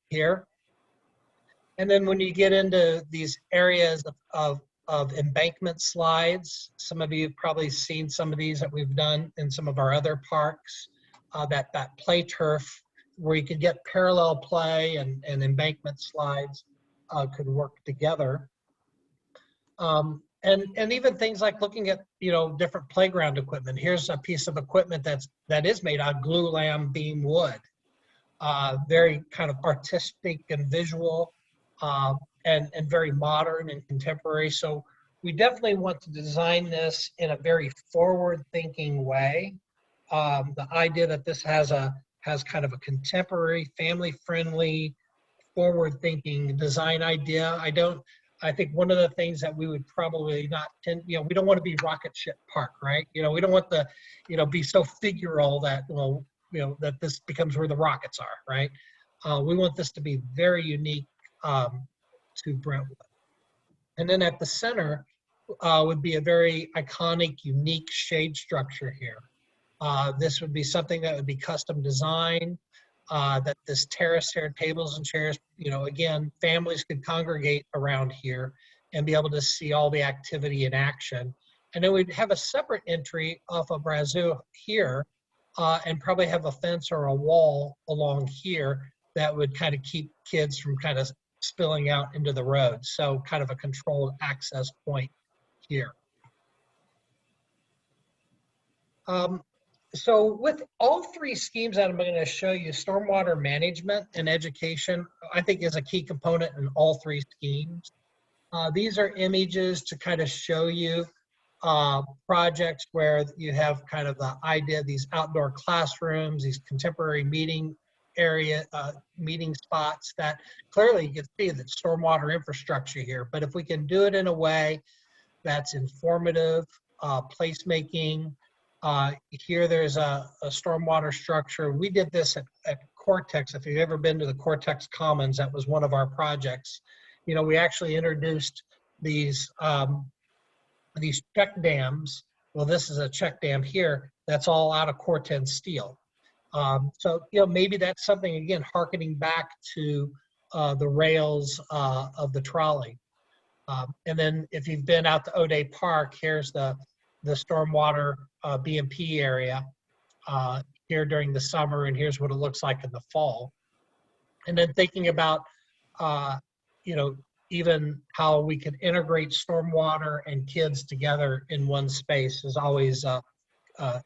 here. And then when you get into these areas of embankment slides, some of you have probably seen some of these that we've done in some of our other parks, that play turf where you could get parallel play and embankment slides could work together. And even things like looking at, different playground equipment. Here's a piece of equipment that is made out of glue lamb beam wood. Very kind of artistic and visual, and very modern and contemporary. So we definitely want to design this in a very forward-thinking way. The idea that this has kind of a contemporary, family-friendly, forward-thinking design idea. I think one of the things that we would probably not tend, we don't want to be rocket ship park, right? We don't want the, be so figural that, that this becomes where the rockets are, right? We want this to be very unique to Brentwood. And then at the center would be a very iconic, unique shade structure here. This would be something that would be custom designed, that this terrace here, tables and chairs, again, families could congregate around here and be able to see all the activity in action. And then we'd have a separate entry off of Razoo here, and probably have a fence or a wall along here that would kind of keep kids from kind of spilling out into the road. So kind of a controlled access point here. So with all three schemes that I'm going to show you, stormwater management and education, I think, is a key component in all three schemes. These are images to kind of show you projects where you have kind of the idea of these outdoor classrooms, these contemporary meeting area, meeting spots that clearly you can see the stormwater infrastructure here. But if we can do it in a way that's informative, placemaking, here there's a stormwater structure. We did this at Cortex. If you've ever been to the Cortex Commons, that was one of our projects. We actually introduced these check dams. Well, this is a check dam here that's all out of Corten steel. So, maybe that's something, again, harkening back to the rails of the trolley. And then if you've been out to O'Day Park, here's the stormwater BMP area here during the summer, and here's what it looks like in the fall. And then thinking about, even how we could integrate stormwater and kids together in one space is always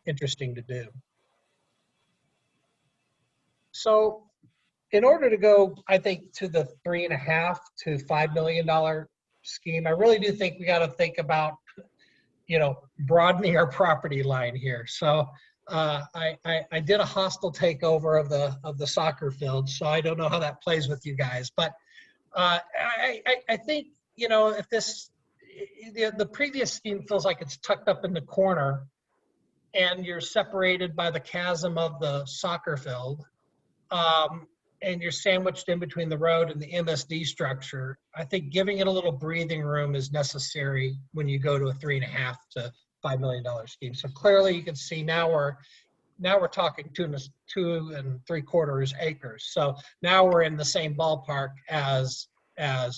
interesting to do. So in order to go, I think, to the $3.5 to $5 million scheme, I really do think we got to think about, broadening our property line here. So I did a hostile takeover of the soccer field, so I don't know how that plays with you guys, but I think, if the previous scheme feels like it's tucked up in the corner and you're separated by the chasm of the soccer field, and you're sandwiched in between the road and the MSD structure, I think giving it a little breathing room is necessary when you go to a $3.5 to $5 million scheme. So clearly you can see now we're talking 2.75 acres. So now we're in the same ballpark as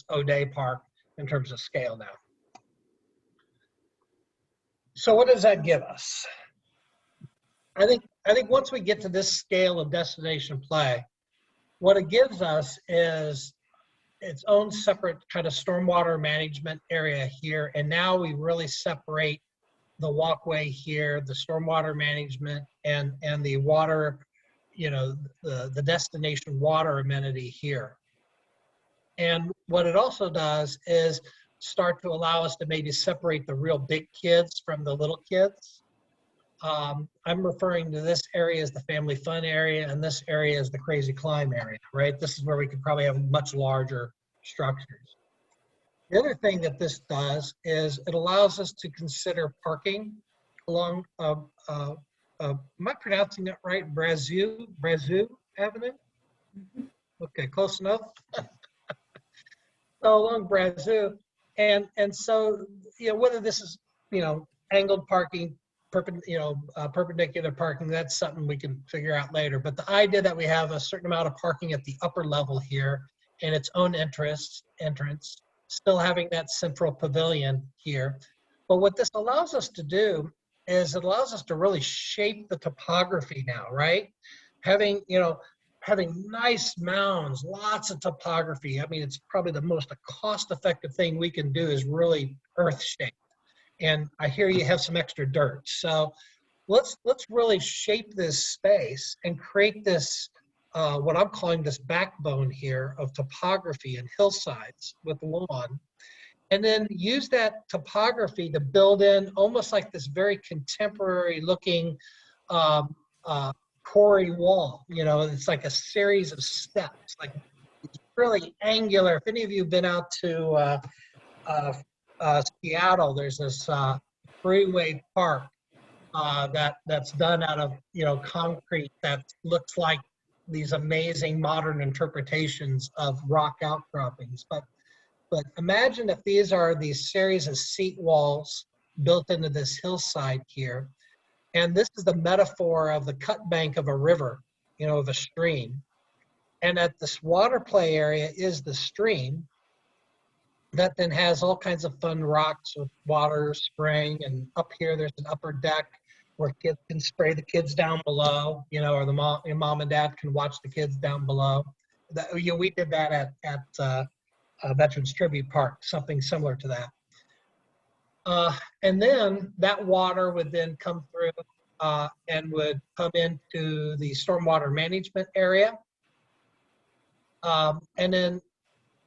O'Day Park in terms of scale now. So what does that give us? I think once we get to this scale of destination play, what it gives us is its own separate kind of stormwater management area here. And now we really separate the walkway here, the stormwater management and the water, you know, the destination water amenity here. And what it also does is start to allow us to maybe separate the real big kids from the little kids. I'm referring to this area as the family fun area, and this area is the crazy climb area, right? This is where we could probably have much larger structures. The other thing that this does is it allows us to consider parking along, am I pronouncing it right? Brentwood Avenue? Okay, close enough. So along Brentwood, and so, you know, whether this is, you know, angled parking, perpendicular parking, that's something we can figure out later. But the idea that we have a certain amount of parking at the upper level here and its own entrance, still having that central pavilion here. But what this allows us to do is it allows us to really shape the topography now, right? Having nice mounds, lots of topography. I mean, it's probably the most cost-effective thing we can do is really earth shape. And I hear you have some extra dirt. So let's really shape this space and create this, what I'm calling this backbone here of topography and hillsides with lawn. And then use that topography to build in almost like this very contemporary looking quarry wall. You know, it's like a series of steps, like it's really angular. If any of you have been out to Seattle, there's this freeway park that's done out of, you know, concrete that looks like these amazing modern interpretations of rock outcroppings. But imagine if these are these series of seat walls built into this hillside here. And this is the metaphor of the cut bank of a river, you know, of a stream. And at this water play area is the stream that then has all kinds of fun rocks with water spraying. And up here, there's an upper deck where kids can spray the kids down below, you know, or the mom and dad can watch the kids down below. You know, we did that at Veterans Tribute Park, something similar to that. And then that water would then come through and would come into the stormwater management area. And then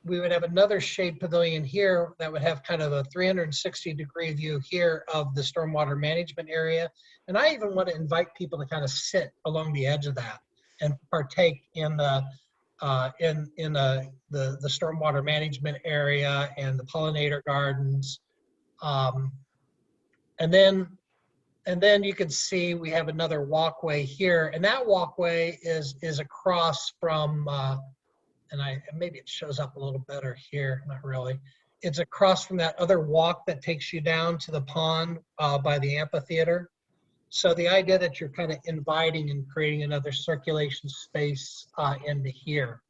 we would have another shade pavilion here that would have kind of a 360-degree view here of the stormwater management area. And I even want to invite people to kind of sit along the edge of that and partake in the stormwater management area and the pollinator gardens. And then you can see we have another walkway here, and that walkway is across from, and maybe it shows up a little better here, not really. It's across from that other walk that takes you down to the pond by the amphitheater. So the idea that you're kind of inviting and creating another circulation space into here.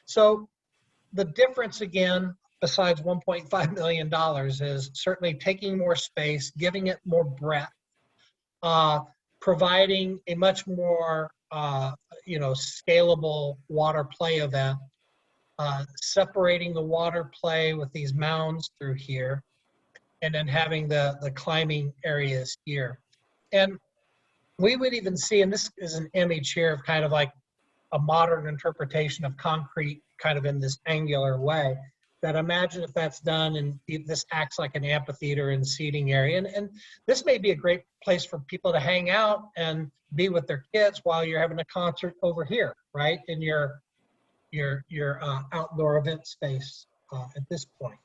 So the difference again, besides $1.5 million, is certainly taking more space, giving it more breadth, providing a much more scalable water play event, separating the water play with these mounds through here, and then having the climbing areas here. And we would even see, and this is an image here of kind of like a modern interpretation of concrete kind of in this angular way, that imagine if that's done and this acts like an amphitheater and seating area. And this may be a great place for people to hang out and be with their kids while you're having a concert over here, right? In your outdoor event space at this point.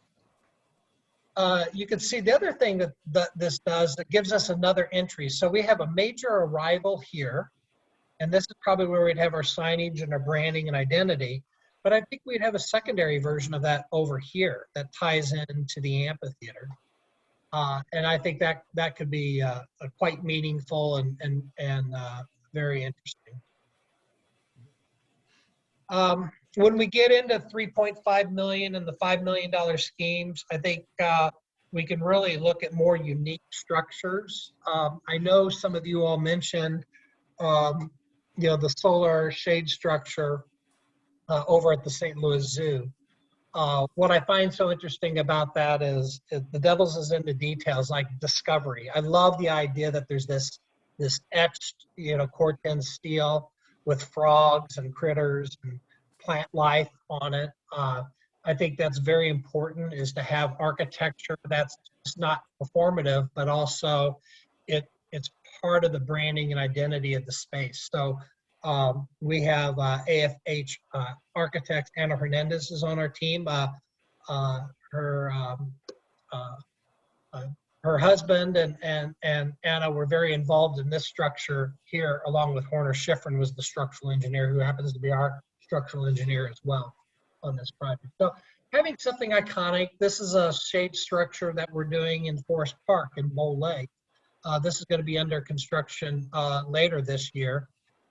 You can see the other thing that this does, that gives us another entry. So we have a major arrival here. And this is probably where we'd have our signage and our branding and identity. But I think we'd have a secondary version of that over here that ties into the amphitheater. And I think that could be quite meaningful and very interesting. When we get into 3.5 million and the $5 million schemes, I think we can really look at more unique structures. I know some of you all mentioned, the solar shade structure over at the St. Louis Zoo. What I find so interesting about that is the devil's is in the details, like discovery. I love the idea that there's this etched, corten steel with frogs and critters and plant life on it. I think that's very important, is to have architecture that's just not performative, but also it's part of the branding and identity of the space. So we have AFH architect Anna Hernandez is on our team. Her husband and Anna were very involved in this structure here, along with Horner Schifrin was the structural engineer, who happens to be our structural engineer as well on this project. So having something iconic, this is a shade structure that we're doing in Forest Park in Bull Lake. This is going to be under construction later this year.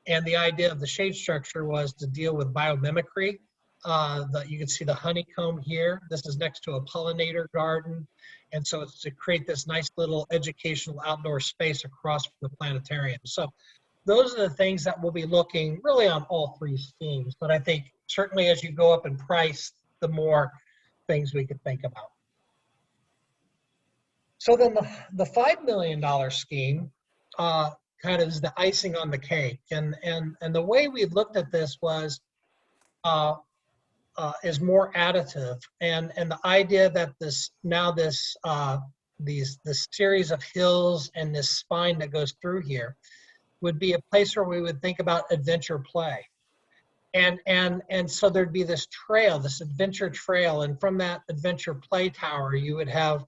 And the idea of the shade structure was to deal with biomimicry. You can see the honeycomb here. This is next to a pollinator garden. And so it's to create this nice little educational outdoor space across from the planetarium. So those are the things that we'll be looking really on all three schemes. But I think certainly as you go up in price, the more things we could think about. So then the $5 million scheme kind of is the icing on the cake. And the way we looked at this was is more additive. And the idea that this series of hills and this spine that goes through here would be a place where we would think about adventure play. And so there'd be this trail, this adventure trail. And from that adventure play tower, you would have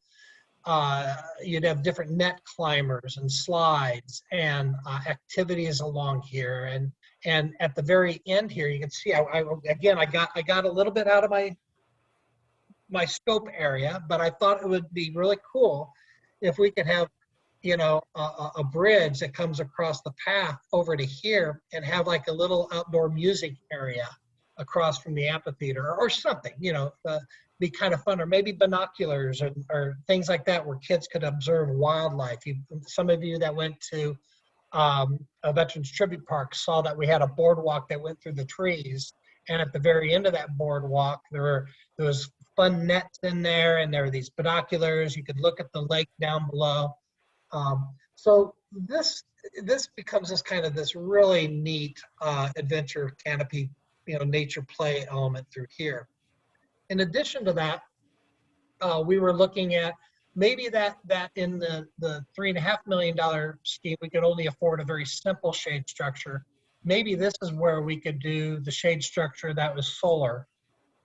you'd have different net climbers and slides and activities along here. And at the very end here, you can see, I got a little bit out of my scope area, but I thought it would be really cool if we could have, a bridge that comes across the path over to here and have like a little outdoor music area across from the amphitheater or something, be kind of fun, or maybe binoculars or things like that where kids could observe wildlife. Some of you that went to a Veterans Tribute Park saw that we had a boardwalk that went through the trees. And at the very end of that boardwalk, there was fun nets in there, and there were these binoculars. You could look at the lake down below. So this becomes this really neat adventure canopy, nature play element through here. In addition to that, we were looking at maybe that in the $3.5 million scheme, we could only afford a very simple shade structure. Maybe this is where we could do the shade structure that was solar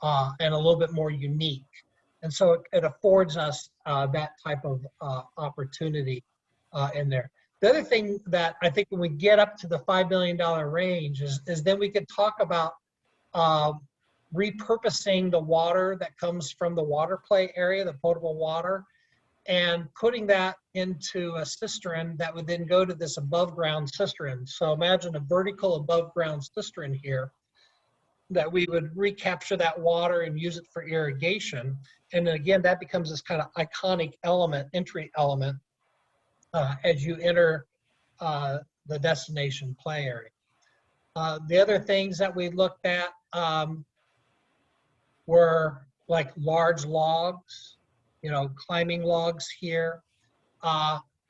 and a little bit more unique. And so it affords us that type of opportunity in there. The other thing that I think when we get up to the $5 million range is then we could talk about repurposing the water that comes from the water play area, the potable water, and putting that into a cistern that would then go to this above ground cistern. So imagine a vertical above ground cistern here that we would recapture that water and use it for irrigation. And then again, that becomes this kind of iconic entry element as you enter the destination play area. The other things that we looked at were like large logs, climbing logs here.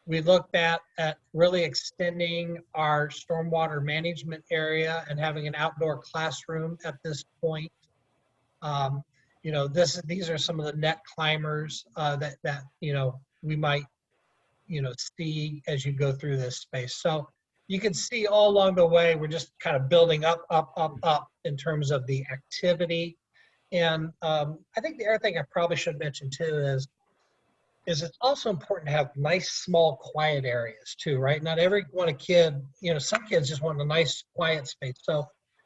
We looked at really extending our stormwater management area and having an outdoor classroom at this point. These are some of the net climbers that we might see as you go through this space. So you can see all along the way, we're just kind of building up in terms of the activity. And I think the other thing I probably should mention too is is it's also important to have nice, small, quiet areas too, right? Not every one a kid, some kids just want a nice, quiet space. So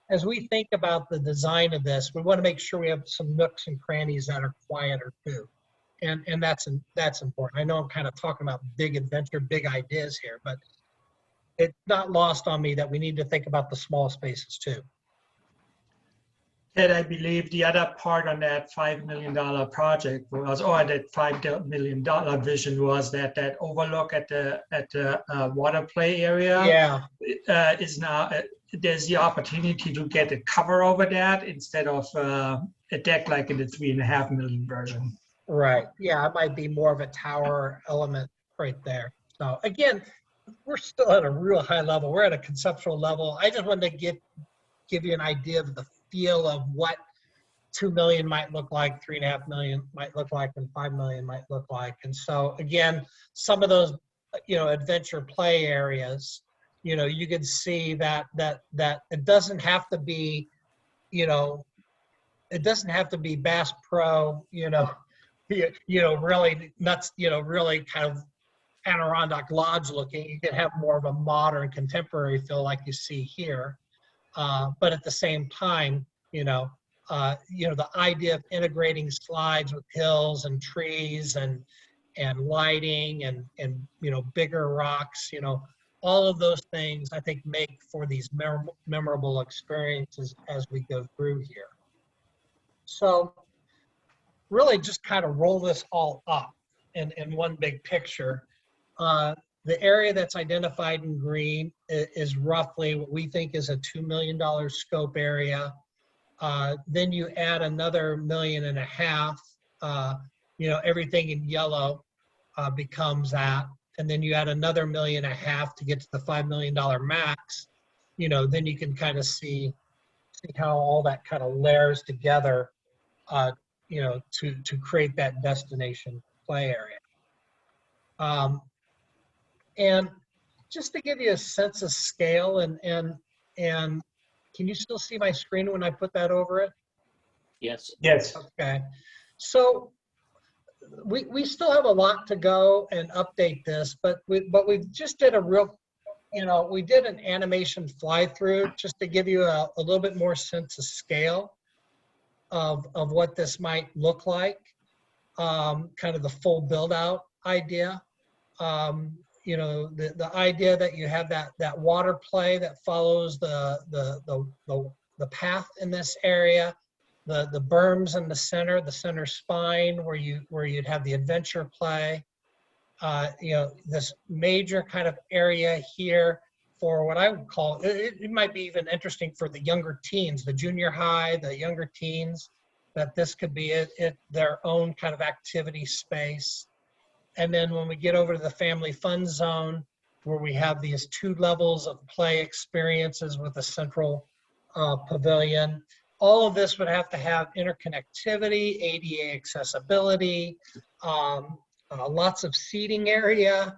as we think about the design of this, we want to make sure we have some nooks and crannies that are quieter too. And that's important. I know I'm kind of talking about big adventure, big ideas here, but it's not lost on me that we need to think about the small spaces too. Ted, I believe the other part on that $5 million project was, or that $5 million vision was that overlook at the water play area. Yeah. Is now, there's the opportunity to get a cover over that instead of a deck like in the $3.5 million version. Right. Yeah, it might be more of a tower element right there. So again, we're still at a real high level. We're at a conceptual level. I just wanted to give you an idea of the feel of what 2 million might look like, 3.5 million might look like, and 5 million might look like. And so again, some of those, adventure play areas, you can see that it doesn't have to be, it doesn't have to be Bass Pro, really nuts, really kind of Adirondack Lodge looking. You can have more of a modern contemporary feel like you see here. But at the same time, the idea of integrating slides with hills and trees and lighting and bigger rocks, all of those things I think make for these memorable experiences as we go through here. So really just kind of roll this all up in one big picture. The area that's identified in green is roughly what we think is a $2 million scope area. Then you add another $1.5 million, everything in yellow becomes that. And then you add another $1.5 million to get to the $5 million max. Then you can kind of see how all that kind of layers together, to create that destination play area. And just to give you a sense of scale and can you still see my screen when I put that over it? Yes. Yes. Okay. So we still have a lot to go and update this, but we just did a real, we did an animation fly through just to give you a little bit more sense of scale of what this might look like, kind of the full build out idea. The idea that you have that water play that follows the path in this area, the berms in the center spine where you'd have the adventure play, this major kind of area here for what I would call, it might be even interesting for the younger teens, the junior high, the younger teens, that this could be their own kind of activity space. And then when we get over to the family fun zone, where we have these 2 levels of play experiences with a central pavilion, all of this would have to have interconnectivity, ADA accessibility, lots of seating area,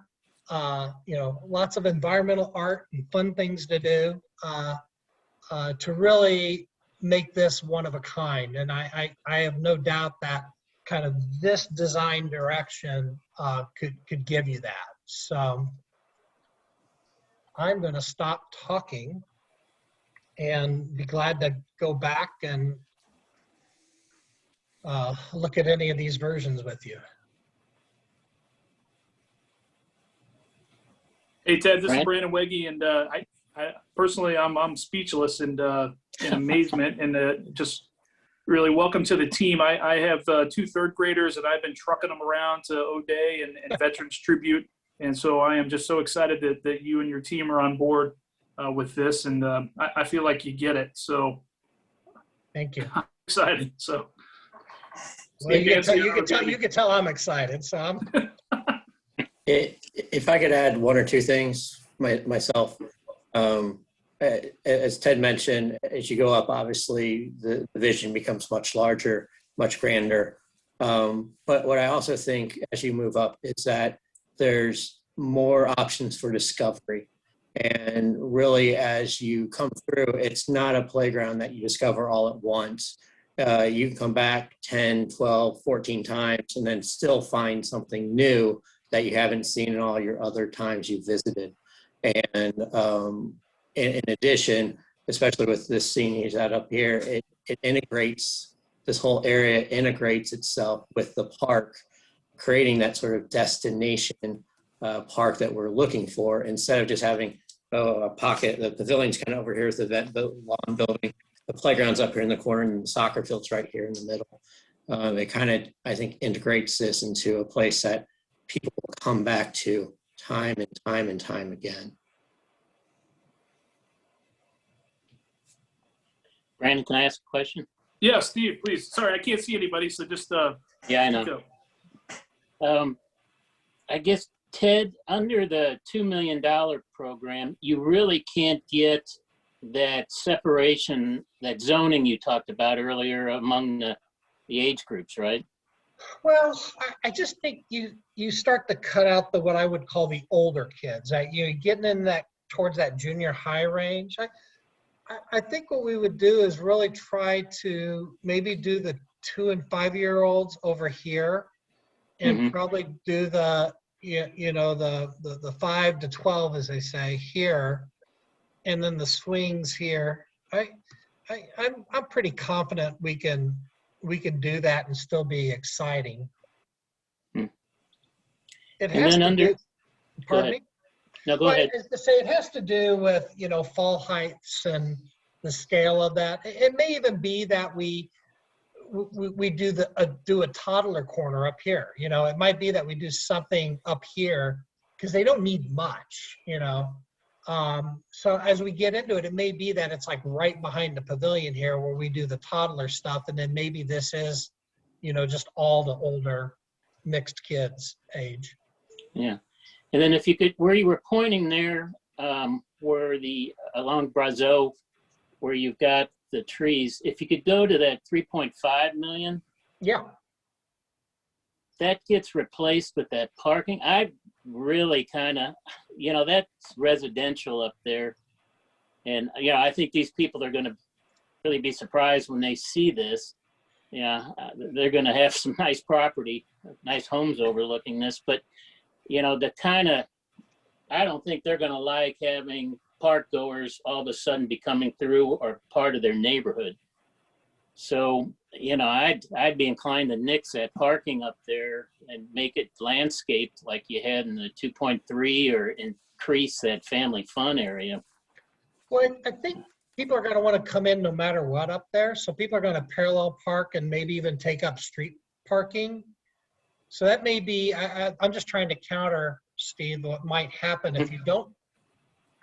lots of environmental art and fun things to do to really make this one of a kind. And I have no doubt that kind of this design direction could give you that. So I'm going to stop talking and be glad to go back and look at any of these versions with you. Hey Ted, this is Brent? Brandon Wegge, and I personally I'm speechless and in amazement, and just really welcome to the team. I have 2 third graders, and I've been trucking them around to O'Day and Veterans Tribute, and so I am just so excited that you and your team are on board with this, and I feel like you get it. So Thank you. I'm excited. So Well, you can tell I'm excited. So I'm If I could add 1 or 2 things myself, as Ted mentioned, as you go up, obviously the vision becomes much larger, much grander. But what I also think as you move up is that there's more options for discovery. And really, as you come through, it's not a playground that you discover all at once. you can come back 10, 12, 14 times and then still find something new that you haven't seen in all your other times you visited. And in addition, especially with this scene out up here, it integrates, this whole area integrates itself with the park, creating that sort of destination park that we're looking for, instead of just having a pocket. The pavilion's kind of over here is the lawn building. The playground's up here in the corner, and the soccer field's right here in the middle. It kind of, I think, integrates this into a place that people will come back to time and time and time again. Brandon, can I ask a question? Yeah, Steve, please. Sorry, I can't see anybody, so just Yeah, I know. go. I guess, Ted, under the $2 million program, you really can't get that separation, that zoning you talked about earlier among the age groups, right? Well, I just think you start to cut out what I would call the older kids. You're getting in that towards that junior high range. I think what we would do is really try to maybe do the 2 and 5 year olds over here, and probably do the the 5 to 12, as they say, here, and then the swings here. I'm pretty confident we can do that and still be exciting. It And has then to under- do, pardon me? No, go Well, ahead. as to say, it has to do with, fall heights and the scale of that. It may even be that we do a toddler corner up here. It might be that we do something up here because they don't need much, So as we get into it, it may be that it's like right behind the pavilion here where we do the toddler stuff. And then maybe this is, just all the older mixed kids age. Yeah. And then if you could, where you were pointing there, where along Brazeau, where you've got the trees, if you could go to that 3.5 million, Yeah. that gets replaced with that parking. I really kind of, that's residential up there. And, I think these people are going to really be surprised when they see this. Yeah, they're going to have some nice property, nice homes overlooking this. But, I don't think they're going to like having park goers all of a sudden be coming through or part of their neighborhood. So, I'd be inclined to nix that parking up there and make it landscaped like you had in the 2.3, or increase that family fun area. Well, I think people are going to want to come in no matter what up there. So people are going to parallel park and maybe even take up street parking. So that may be, I'm just trying to counter, Steve, what might happen if you don't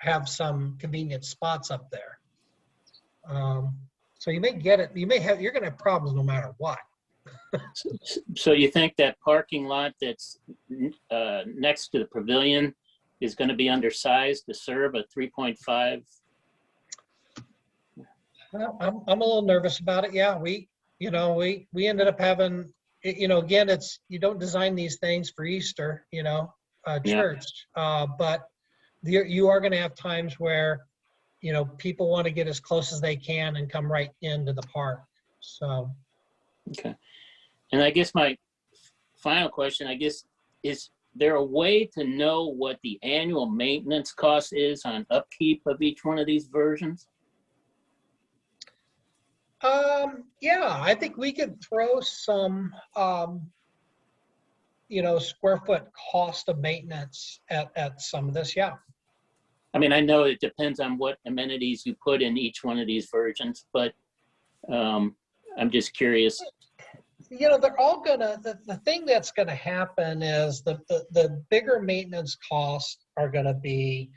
have some convenient spots up there. So you may get it, you're going to have problems no matter what. So you think that parking lot that's next to the pavilion is going to be undersized to serve a 3.5? I'm a little nervous about it. Yeah, we ended up having, again, it's, you don't design these things for Easter, church, but you are going to have times where, people want to get as close as they can and come right into the park. So. Okay. And I guess my final question, is there a way to know what the annual maintenance cost is on upkeep of each one of these versions? Yeah, I think we could throw some, square foot cost of maintenance at some of this. Yeah. I mean, I know it depends on what amenities you put in each one of these versions, but I'm just curious. They're all gonna, the thing that's gonna happen is the bigger maintenance costs are gonna be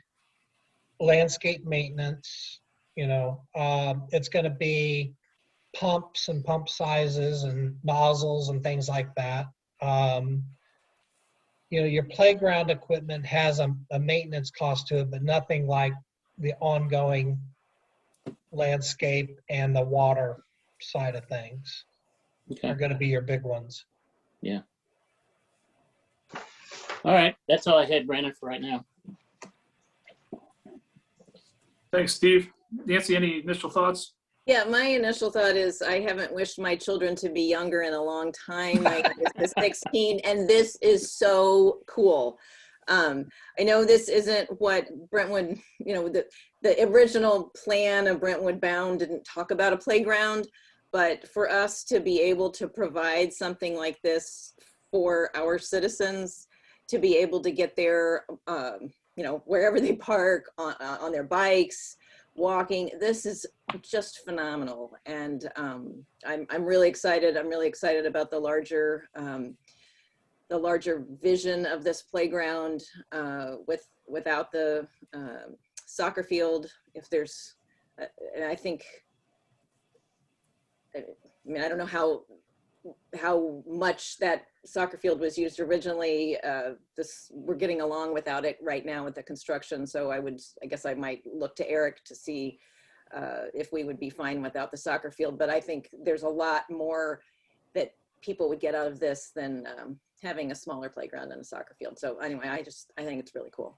landscape maintenance, it's gonna be pumps and pump sizes and nozzles and things like that. Your playground equipment has a maintenance cost to it, but nothing like the ongoing landscape and the water side of things. Okay. Are going to be your big ones. Yeah. All right. That's all I had, Brandon, for right now. Thanks, Steve. Nancy, any initial thoughts? Yeah, my initial thought is I haven't wished my children to be younger in a long time. My youngest is 16, and this is so cool. I know this isn't what Brentwood, the original plan of Brentwood Bound didn't talk about a playground, but for us to be able to provide something like this for our citizens, to be able to get there, wherever they park, on their bikes, walking, this is just phenomenal. And I'm really excited. I'm really excited about the larger vision of this playground without the soccer field. If there's, and I think, I don't know how much that soccer field was used originally. We're getting along without it right now with the construction. So I guess I might look to Eric to see if we would be fine without the soccer field. But I think there's a lot more that people would get out of this than having a smaller playground and a soccer field. So anyway, I think it's really cool.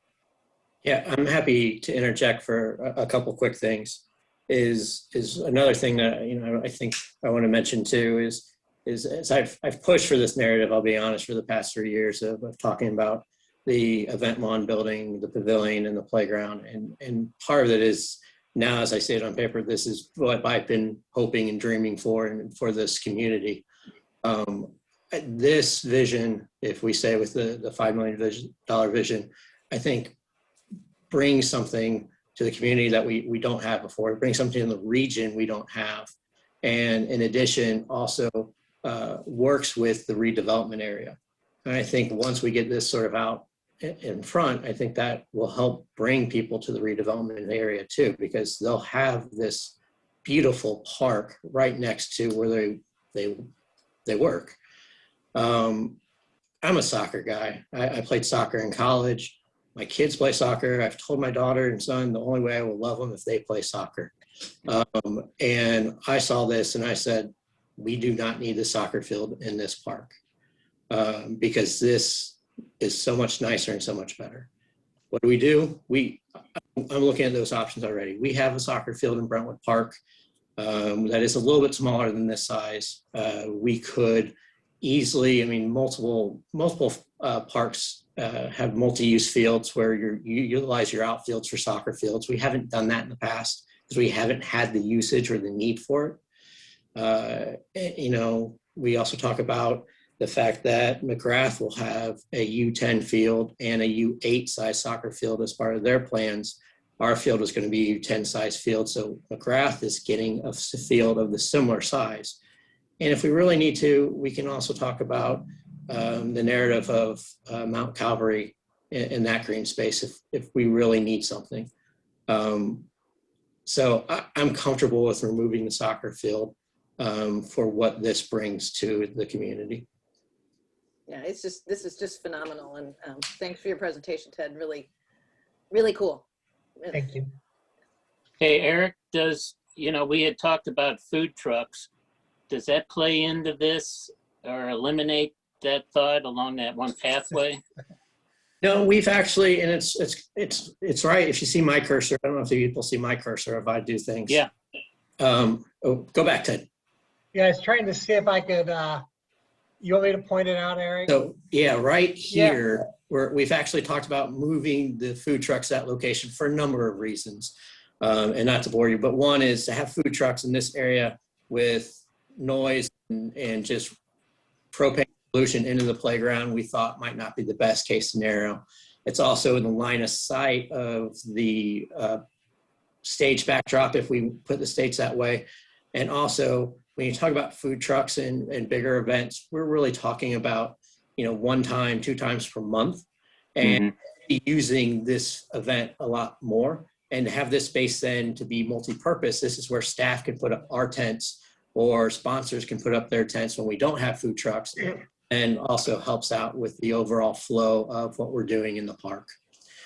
Yeah, I'm happy to interject for a couple quick things. Is another thing that I think I want to mention too is as I've pushed for this narrative, I'll be honest, for the past 3 years of talking about the event lawn building, the pavilion, and the playground, and part of it is now, as I say it on paper, this is what I've been hoping and dreaming for, and for this community. This vision, if we stay with the $5 million vision, I think brings something to the community that we don't have before. It brings something in the region we don't have. And in addition, also works with the redevelopment area. And I think once we get this sort of out in front, I think that will help bring people to the redevelopment area too, because they'll have this beautiful park right next to where they work. I'm a soccer guy. I played soccer in college. My kids play soccer. I've told my daughter and son the only way I will love them if they play soccer. And I saw this and I said, we do not need the soccer field in this park because this is so much nicer and so much better. What do? I'm looking at those options already. We have a soccer field in Brentwood Park that is a little bit smaller than this size. We could easily, multiple parks have multi-use fields where you utilize your outfields for soccer fields. We haven't done that in the past because we haven't had the usage or the need for it. We also talk about the fact that McGrath will have a U10 field and a U8 size soccer field as part of their plans. Our field is going to be a U10 size field. So McGrath is getting a field of the similar size. And if we really need to, we can also talk about the narrative of Mount Calvary in that green space if we really need something. So I'm comfortable with removing the soccer field for what this brings to the community. Yeah, this is just phenomenal. And thanks for your presentation, Ted. Really, really cool. Thank you. Hey, Eric, we had talked about food trucks. Does that play into this or eliminate that thought along that one pathway? No, we've actually, and it's right. If you see my cursor, I don't know if people see my cursor if I do things. Yeah. Go back, Ted. Yeah, I was trying to see if I could, you want me to point it out, Eric? So yeah, right here, we've actually talked about moving the food trucks to that location for a number of reasons. And not to bore you, but one is to have food trucks in this area with noise and just propane pollution into the playground, we thought might not be the best case scenario. It's also in the line of sight of the stage backdrop if we put the stage that way. And also, when you talk about food trucks and bigger events, we're really talking about, 1 time, 2 times per month, and using this event a lot more. And to have this space then to be multi-purpose, this is where staff can put up our tents or sponsors can put up their tents when we don't have food trucks, and also helps out with the overall flow of what we're doing in the park.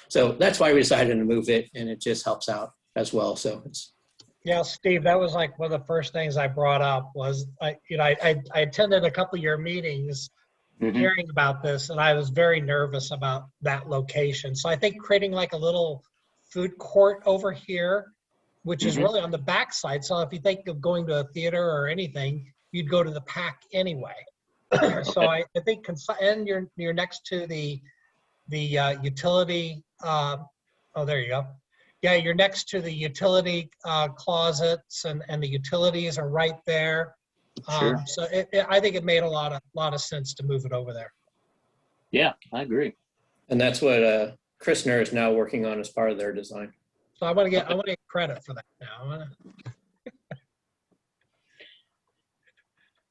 So that's why we decided to move it, and it just helps out as well. So it's. Yeah, Steve, that was like one of the first things I brought up was, I attended a couple of your meetings hearing about this, and I was very nervous about that location. So I think creating like a little food court over here which is really on the backside. So if you think of going to a theater or anything, you'd go to the PAC anyway. So I think, and you're next to the utility. Oh, there you go. Yeah, you're next to the utility closets, and the utilities are right there. Sure. So I think it made a lot of sense to move it over there. Yeah, I agree. And that's what Christner is now working on as part of their design. So I want to get credit for that now.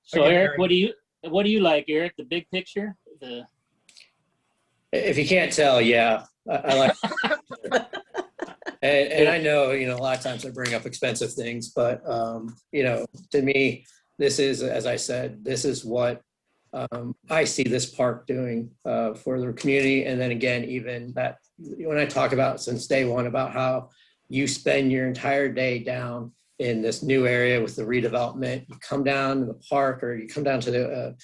So Okay, Eric, what do you like, Eric? The big picture? If you can't tell, yeah, I like. And I know, a lot of times I bring up expensive things, but, to me, this is, as I said, this is what I see this park doing for the community. And then again, even that, when I talk about since day one about how you spend your entire day down in this new area with the redevelopment, you come down to the park or you come down to the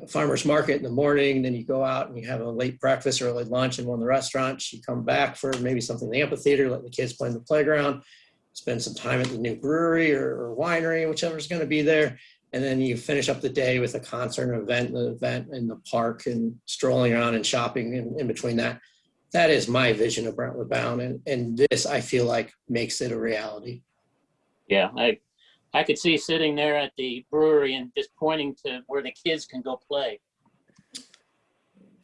farmer's market in the morning, then you go out and you have a late breakfast or a late lunch in one of the restaurants. You come back for maybe something in the amphitheater, let the kids play in the playground, spend some time at the new brewery or winery, whichever's going to be there. And then you finish up the day with a concert, an event in the park and strolling around and shopping in between that. That is my vision of Brentwood Bound. And this, I feel like, makes it a reality. Yeah, I could see sitting there at the brewery and just pointing to where the kids can go play.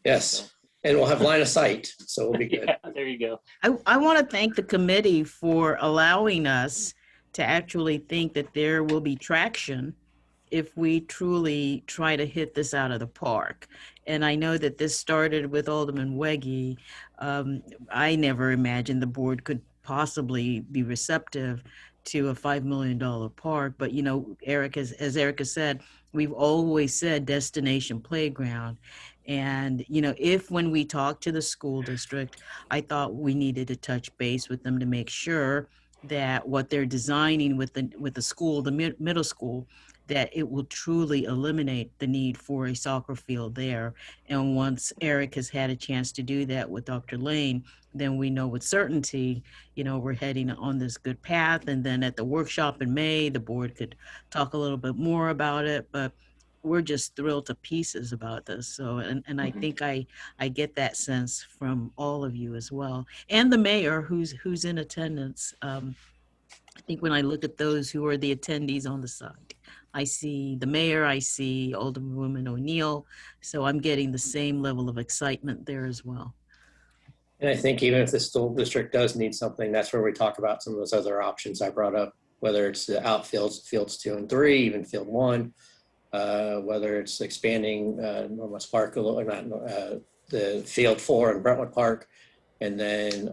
Yes, and we'll have line of sight, so we'll be good. Yeah, there you go. I want to thank the committee for allowing us to actually think that there will be traction if we truly try to hit this out of the park. And I know that this started with Alderman Weggie. I never imagined the board could possibly be receptive to a $5 million park. But, Eric, as Erica said, we've always said destination playground. And, if when we talked to the school district, I thought we needed to touch base with them to make sure that what they're designing with the school, the middle school, that it will truly eliminate the need for a soccer field there. And once Eric has had a chance to do that with Dr. Lane, then we know with certainty, we're heading on this good path. And then at the workshop in May, the board could talk a little bit more about it, but we're just thrilled to pieces about this. So, and I think I get that sense from all of you as well. And the mayor who's in attendance. I think when I look at those who are the attendees on the side, I see the mayor, I see Alderwoman O'Neill. So I'm getting the same level of excitement there as well. And I think even if the school district does need something, that's where we talk about some of those other options I brought up, whether it's the outfields, fields 2 and 3, even field 1, whether it's expanding Northwest Park, or not, the field 4 in Brentwood Park. And then,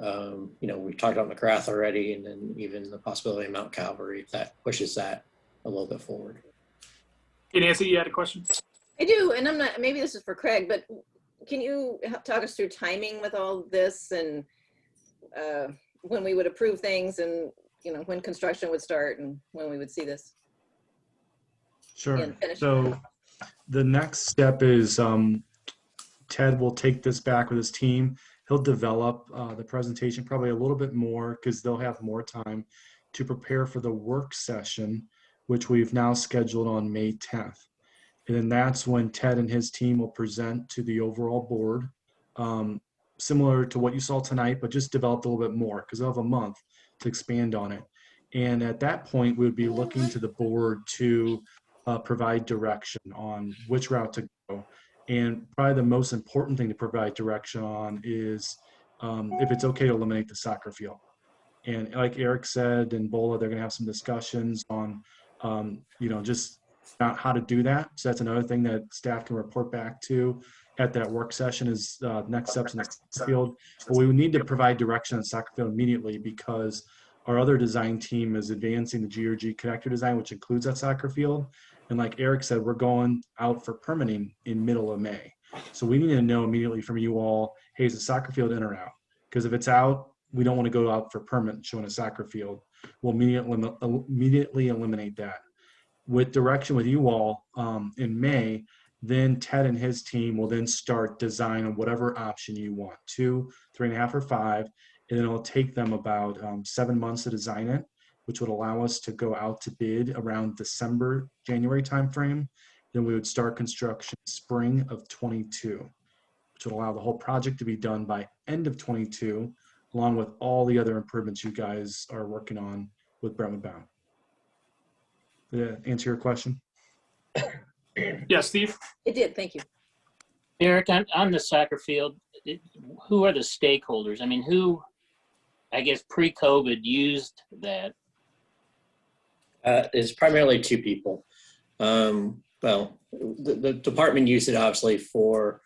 we talked about McGrath already, and then even the possibility of Mount Calvary, if that pushes that a little bit forward. Hey, Nancy, you had a question? I do, and I'm not, maybe this is for Craig, but can you talk us through timing with all this and when we would approve things and, when construction would start and when we would see this? Sure. So the next step is Ted will take this back with his team. He'll develop the presentation probably a little bit more because they'll have more time to prepare for the work session, which we've now scheduled on May 10th. And then that's when Ted and his team will present to the overall board, similar to what you saw tonight, but just developed a little bit more because they'll have a month to expand on it. And at that point, we would be looking to the board to provide direction on which route to go. And probably the most important thing to provide direction on is if it's okay to eliminate the soccer field. And like Eric said, and Bola, they're going to have some discussions on, just not how to do that. So that's another thing that staff can report back to at that work session is next steps in the soccer field. But we would need to provide direction on the soccer field immediately because our other design team is advancing the GRG connector design, which includes that soccer field. And like Eric said, we're going out for permitting in middle of May. So we need to know immediately from you all, hey, is the soccer field in or out? Because if it's out, we don't want to go out for permit showing a soccer field. We'll immediately eliminate that. With direction with you all in May, then Ted and his team will then start design on whatever option you want, 2, 3.5, or 5. And then it'll take them about 7 months to design it. which would allow us to go out to bid around December, January timeframe. Then we would start construction spring of 22, which would allow the whole project to be done by end of 22, along with all the other improvements you guys are working on with Brentwood Bound. Did that answer your question? Yeah, Steve? It did, thank you. Eric, on the soccer field, who are the stakeholders? I mean, who, I guess, pre-COVID used that? It's primarily two people. Well, the department used it obviously for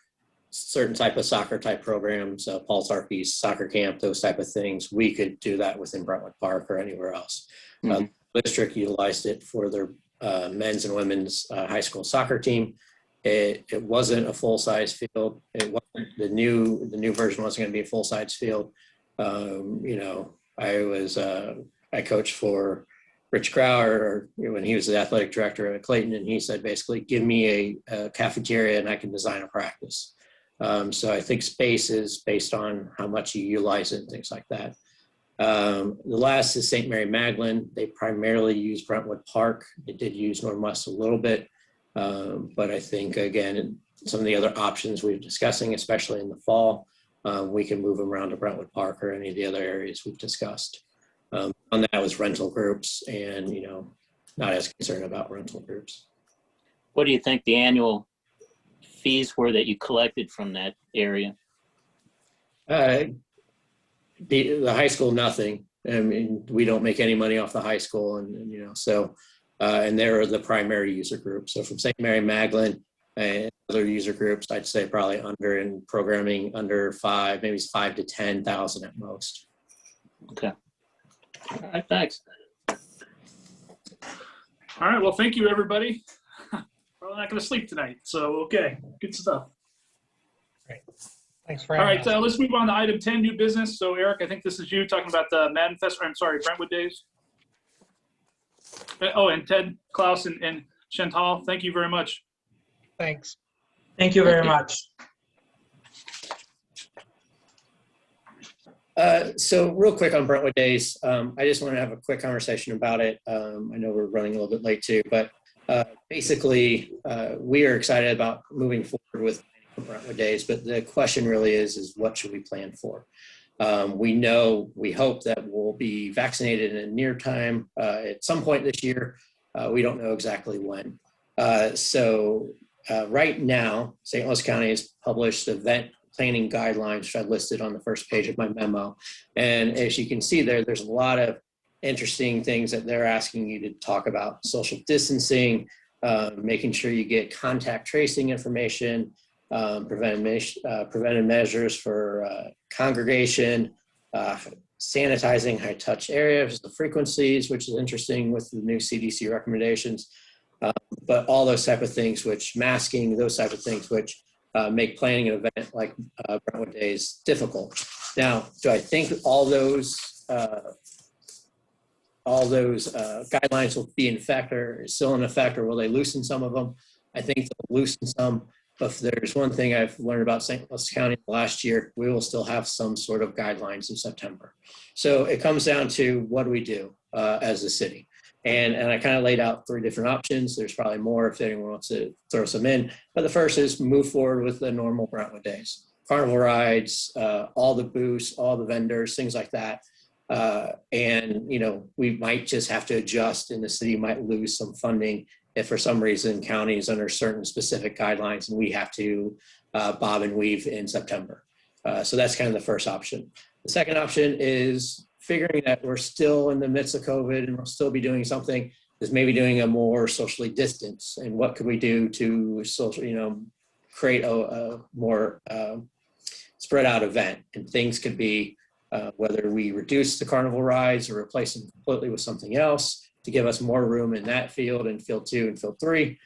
certain type of soccer type programs, Paul Sarkey's soccer camp, those type of things. We could do that within Brentwood Park or anywhere else. The district utilized it for their men's and women's high school soccer team. It wasn't a full-size field. It wasn't the new version wasn't going to be a full-size field. You know, I coached for Rich Crowder when he was the athletic director at Clayton, and he said basically, give me a cafeteria and I can design a practice. So I think space is based on how much you utilize it and things like that. The last is St. Mary Magdalene. They primarily use Brentwood Park. They did use Northwest a little bit. But I think, again, some of the other options we're discussing, especially in the fall, we can move them around to Brentwood Park or any of the other areas we've discussed. On that was rental groups, and, you know, not as concerned about rental groups. What do you think the annual fees were that you collected from that area? The high school, nothing. I mean, we don't make any money off the high school, and you know, so, and they're the primary user group. So from St. Mary Magdalene and other user groups, I'd say probably under in programming under $5,000, maybe it's $5,000 to $10,000 at most. Okay. All right, thanks. All right, well, thank you, everybody. Probably not going to sleep tonight, so okay, good stuff. Great. Thanks for All having right, us. let's move on to item 10, new business. So Eric, I think this is you talking about the Brentwood Days. Oh, and Ted, Klaus, and Chantal, thank you very much. Thanks. Thank you very much. So real quick on Brentwood Days, I just want to have a quick conversation about it. I know we're running a little bit late too, but basically we are excited about moving forward with Brentwood Days, but the question really is what should we plan for? We hope that we'll be vaccinated in a near time at some point this year. We don't know exactly when. So right now, St. Louis County has published event planning guidelines, which I listed on the first page of my memo. And as you can see there's a lot of interesting things that they're asking you to talk about: social distancing, making sure you get contact tracing information, preventive measures for congregation, sanitizing high touch areas, the frequencies, which is interesting with the new CDC recommendations, but all those type of things, which masking, those type of things, which make planning an event like Brentwood Days difficult. Now, do I think all those guidelines will be in effect or still in effect, or will they loosen some of them? I think they'll loosen some. But if there's one thing I've learned about St. Louis County last year, we will still have some sort of guidelines in September. So it comes down to what do we do as a city? And I kind of laid out 3 different options. There's probably more if anyone wants to throw some in. But the first is move forward with the normal Brentwood Days. Carnival rides, all the booths, all the vendors, things like that. And, you know, we might just have to adjust, and the city might lose some funding if for some reason county is under certain specific guidelines and we have to bob and weave in September. So that's kind of the first option. The second option is figuring that we're still in the midst of COVID and we'll still be doing something, is maybe doing a more socially distanced, and what could we do to create a more spread out event. And things could be whether we reduce the carnival rides or replace them completely with something else to give us more room in that field, in field 2 and field 3.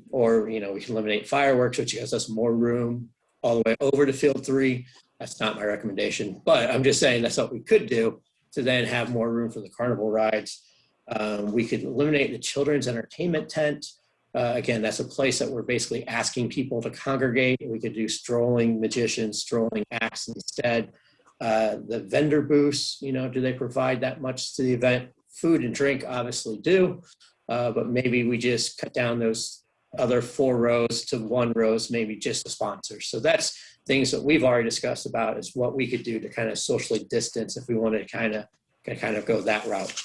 Or, you know, we can eliminate fireworks, which gives us more room all the way over to field 3. That's not my recommendation, but I'm just saying that's what we could do to then have more room for the carnival rides. We could eliminate the children's entertainment tent. Again, that's a place that we're basically asking people to congregate. We could do strolling magicians, strolling acts instead. The vendor booths, you know, do they provide that much to the event? food and drink obviously do, but maybe we just cut down those other 4 rows to 1 rows, maybe just the sponsors. So that's things that we've already discussed about is what we could do to kind of socially distance if we want to kind of go that route.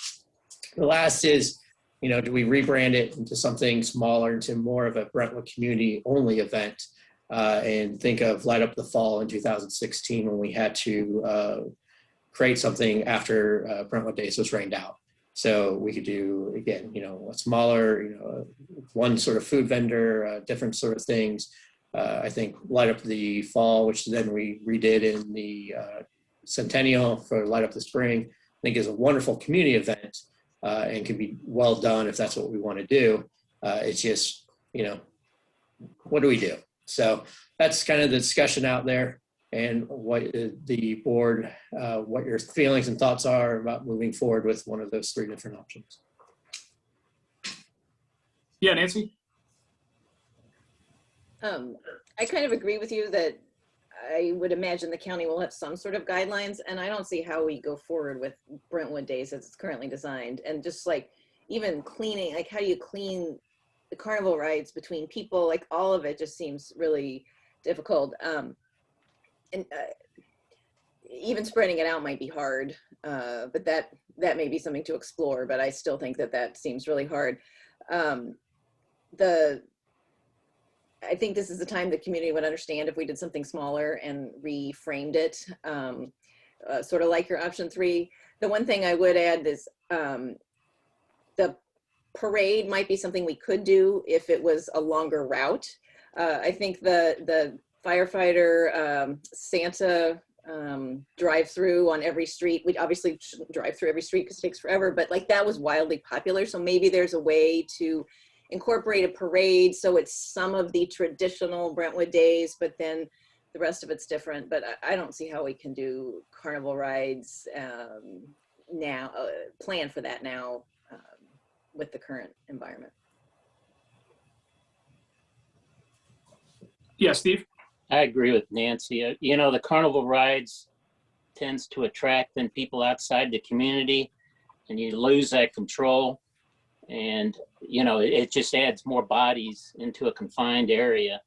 The last is, do we rebrand it into something smaller, into more of a Brentwood community only event, and think of Light Up the Fall in 2016 when we had to create something after Brentwood Days was rained out. So we could do, again, a smaller, one sort of food vendor, different sort of things. I think Light Up the Fall, which then we redid in the Centennial for Light Up the Spring, I think is a wonderful community event and can be well done if that's what we want to do. It's just, what do we do? So that's kind of the discussion out there, and what the board, what your feelings and thoughts are about moving forward with one of those 3 different options. Yeah, Nancy? I kind of agree with you that I would imagine the county will have some sort of guidelines, and I don't see how we go forward with Brentwood Days as it's currently designed. And just like even cleaning, like how do you clean the carnival rides between people, like all of it just seems really difficult. Even spreading it out might be hard, but that may be something to explore, but I still think that seems really hard. I think this is the time the community would understand if we did something smaller and reframed it, sort of like your option 3. The one thing I would add is the parade might be something we could do if it was a longer route. I think the firefighter Santa drive-through on every street, we obviously shouldn't drive through every street because it takes forever, but like that was wildly popular. So maybe there's a way to incorporate a parade so it's some of the traditional Brentwood Days, but then the rest of it's different. But I don't see how we can do carnival rides now, plan for that now with the current environment. Yeah, Steve? I agree with Nancy. The carnival rides tends to attract then people outside the community, and you lose that control. And, it just adds more bodies into a confined area.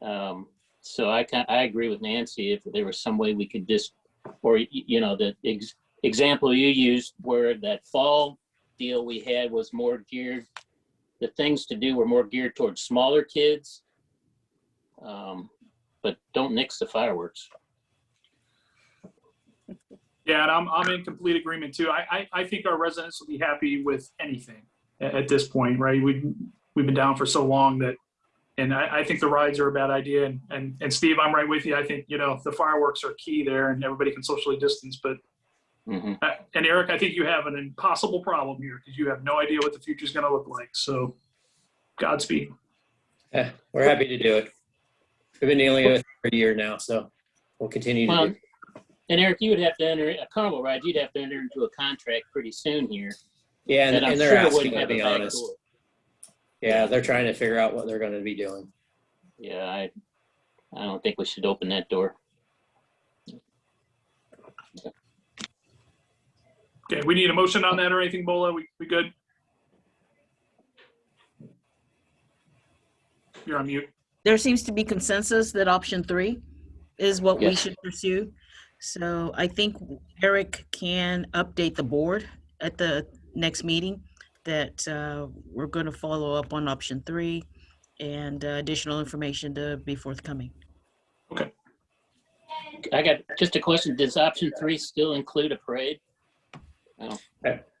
So I agree with Nancy. If there was some way we could just, or, the example you used where that fall deal we had was more geared, the things to do were more geared towards smaller kids. But don't nix the fireworks. Yeah, and I'm in complete agreement too. I think our residents will be happy with anything at this point, right? We've been down for so long that, and I think the rides are a bad idea. And Steve, I'm right with you. I think, the fireworks are key there and everybody can socially distance, but, and Eric, I think you have an impossible problem here because you have no idea what the future is going to look like. So Godspeed. Yeah, we're happy to do it. We've been dealing with it for a year now, so we'll continue to do it. And Eric, you would have to enter a carnival ride. You'd have to enter into a contract pretty soon here. Yeah, and they're sure asking, wouldn't to have be a back honest. door. Yeah, they're trying to figure out what they're going to be doing. Yeah, I don't think we should open that door. Okay, we need a motion on that or anything, Bola? We good? You're on mute. There seems to be consensus that option 3 is what we Yes. should pursue. So I think Eric can update the board at the next meeting that we're going to follow up on option 3 and additional information to be forthcoming. Okay. I got just a question. Does option 3 still include a parade? Oh.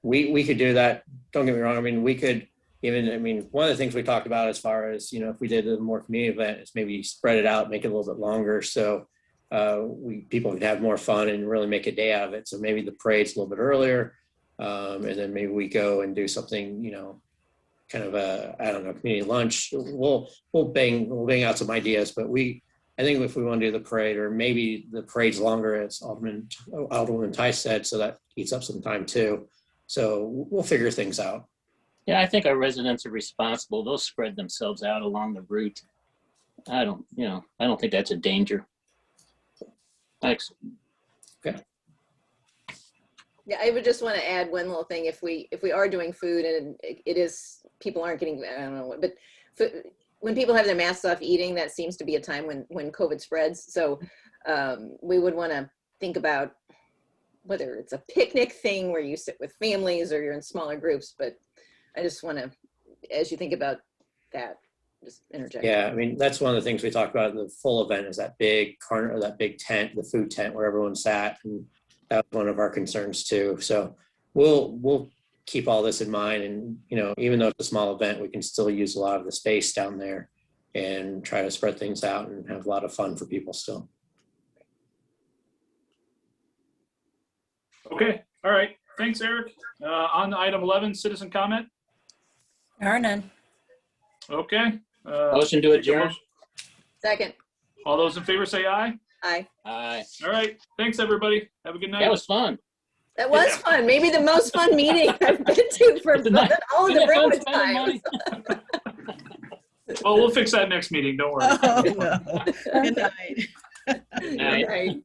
We could do that. Don't get me wrong. I mean, we could one of the things we talked about as far as, if we did a more community event is maybe spread it out, make it a little bit longer. So people can have more fun and really make a day out of it. So maybe the parade's a little bit earlier. And then maybe we go and do something, kind of community lunch. We'll bang out some ideas, but I think if we want to do the parade, or maybe the parade's longer, as Alderman Tice said, so that eats up some time too. So we'll figure things out. Yeah, I think our residents are responsible. They'll spread themselves out along the route. I don't think that's a danger. Thanks. Okay. Yeah, I would just want to add one little thing. If we are doing food and it is, people aren't getting, I don't know, but when people have their masks off eating, that seems to be a time when COVID spreads. So we would want to think about whether it's a picnic thing where you sit with families or you're in smaller groups. But I just want to, as you think about that, just interject. Yeah, I mean, that's one of the things we talked about in the full event is that big corner, or that big tent, the food tent where everyone sat. And that was one of our concerns too. So we'll keep all this in mind. And, you know, even though it's a small event, we can still use a lot of the space down there and try to spread things out and have a lot of fun for people still. Okay, all right. Thanks, Eric. On to item 11, citizen comment. There are none. Okay. Motion to adjourn. Second. All those in favor say aye. Aye. Aye. All right. Thanks, everybody. Have a good night. That was fun. That was Yeah. fun. Maybe the most fun meeting I've been to for Isn't that- all of the Isn't it fun Brentwood spending times. money? Well, we'll fix that next meeting. Don't worry. Oh, no. Good night. Good night. Right.